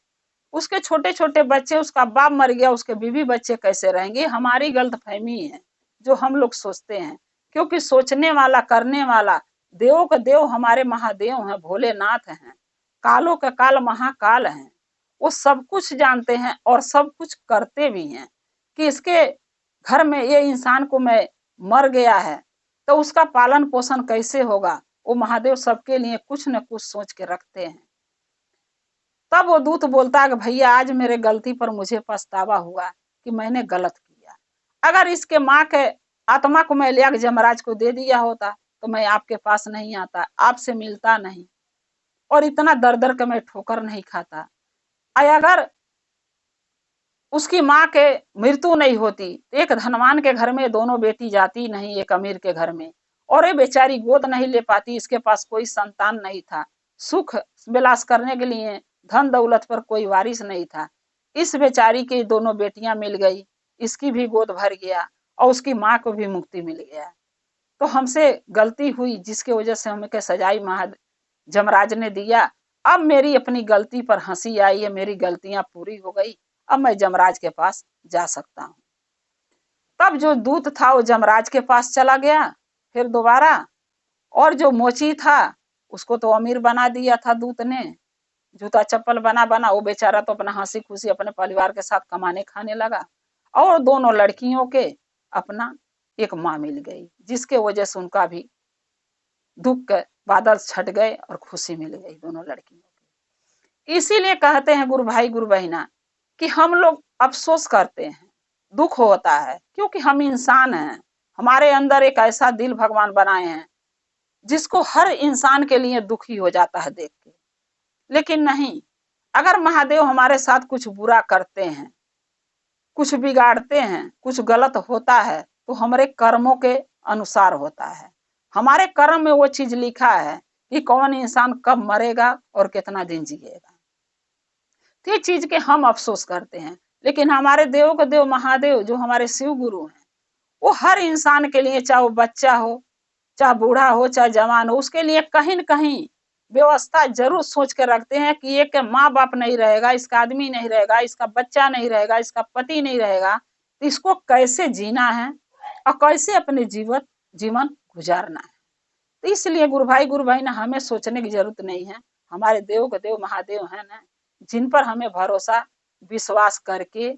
उसके छोटे छोटे बच्चे, उसका बाप मर गया, उसके बीवी बच्चे कैसे रहेंगे। हमारी गलतफहमी है जो हम लोग सोचते हैं, क्योंकि सोचने वाला, करने वाला, देवों का देव हमारे महादेव हैं, भोलेनाथ हैं, कालों का काल महाकाल हैं। वो सब कुछ जानते हैं और सब कुछ करते भी हैं कि इसके घर में ये इंसान को मैं मर गया है तो उसका पालन पोषण कैसे होगा। वो महादेव सबके लिए कुछ न कुछ सोच के रखते हैं। तब वो दूत बोलता है कि भैया आज मेरे गलती पर मुझे पछतावा हुआ कि मैंने गलत किया। अगर इसके माँ के आत्मा को मैं ले जमराज को दे दिया होता तो मैं आपके पास नहीं आता, आपसे मिलता नहीं और इतना दर दर के मैं ठोकर नहीं खाता। अगर उसकी माँ के मृत्यु नहीं होती तो एक धनवान के घर में दोनों बेटी जाती नहीं, एक अमीर के घर में, और ये बेचारी गोद नहीं ले पाती, इसके पास कोई संतान नहीं था, सुख विलास करने के लिए धन दौलत पर कोई वारिस नहीं था। इस बेचारी की दोनों बेटियां मिल गई, इसकी भी गोद भर गया और उसकी माँ को भी मुक्ति मिल गया। तो हमसे गलती हुई जिसकी वजह से हमें सजाई जमराज ने दिया। अब मेरी अपनी गलती पर हंसी आई है, मेरी गलतियां पूरी हो गई, अब मैं जमराज के पास जा सकता हूँ। तब जो दूत था वो जमराज के पास चला गया फिर दोबारा, और जो मोची था उसको तो अमीर बना दिया था दूत ने, जूता चप्पल बना बना, वो बेचारा तो अपना हंसी खुशी अपने परिवार के साथ कमाने खाने लगा। और दोनों लड़कियों के अपना एक माँ मिल गई जिसके वजह से उनका भी दुख के बादल छट गए और खुशी मिल गई दोनों लड़कियों को। इसीलिए कहते हैं गुरु भाई गुरु बहना कि हम लोग अफसोस करते हैं, दुख होता है, क्योंकि हम इंसान हैं, हमारे अंदर एक ऐसा दिल भगवान बनाए हैं जिसको हर इंसान के लिए दुखी हो जाता है देख के। लेकिन नहीं, अगर महादेव हमारे साथ कुछ बुरा करते हैं, कुछ बिगाड़ते हैं, कुछ गलत होता है तो हमारे कर्मों के अनुसार होता है। हमारे कर्म में वो चीज लिखा है कि कौन इंसान कब मरेगा और कितना दिन जिएगा। तो ये चीज के हम अफसोस करते हैं। लेकिन हमारे देव के देव महादेव जो हमारे शिव गुरु हैं, वो हर इंसान के लिए, चाहे वो बच्चा हो, चाहे बूढ़ा हो, चाहे जवान हो, उसके लिए कहीं न कहीं व्यवस्था जरूर सोच के रखते हैं कि एक माँ बाप नहीं रहेगा, इसका आदमी नहीं रहेगा, इसका बच्चा नहीं रहेगा, इसका पति नहीं रहेगा, तो इसको कैसे जीना है और कैसे अपने जीवन गुजारना है। तो इसलिए गुरु भाई गुरु बहन हमें सोचने की जरूरत नहीं है, हमारे देव के देव महादेव हैं ना, जिन पर हमें भरोसा विश्वास करके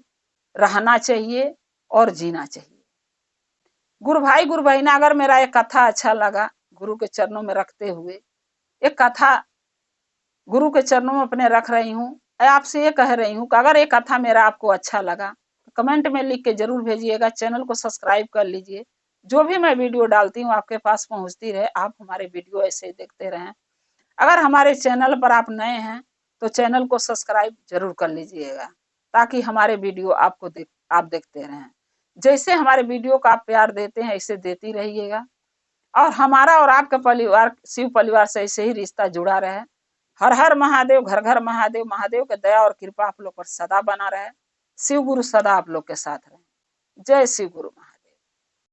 रहना चाहिए और जीना चाहिए। गुरु भाई गुरु बहना, अगर मेरा एक कथा अच्छा लगा गुरु के चरणों में रखते हुए, एक कथा गुरु के चरणों में अपने रख रही हूँ, आपसे ये कह रही हूँ कि अगर एक कथा मेरा आपको अच्छा लगा तो कमेंट में लिख के जरूर भेजिएगा, चैनल को सब्सक्राइब कर लीजिए, जो भी मैं वीडियो डालती हूँ आपके पास पहुंचती रहे, आप हमारे वीडियो ऐसे ही देखते रहें। अगर हमारे चैनल पर आप नए हैं तो चैनल को सब्सक्राइब जरूर कर लीजिएगा ताकि हमारे वीडियो आप देखते रहें। जैसे हमारे वीडियो का आप प्यार देते हैं ऐसे देती रहिएगा, और हमारा और आपका परिवार शिव परिवार से ऐसे ही रिश्ता जुड़ा रहे। हर हर महादेव, घर घर महादेव, महादेव की दया और कृपा आप लोग पर सदा बना रहे। शिव गुरु सदा आप लोग के साथ रहे। जय शिव गुरु महादेव।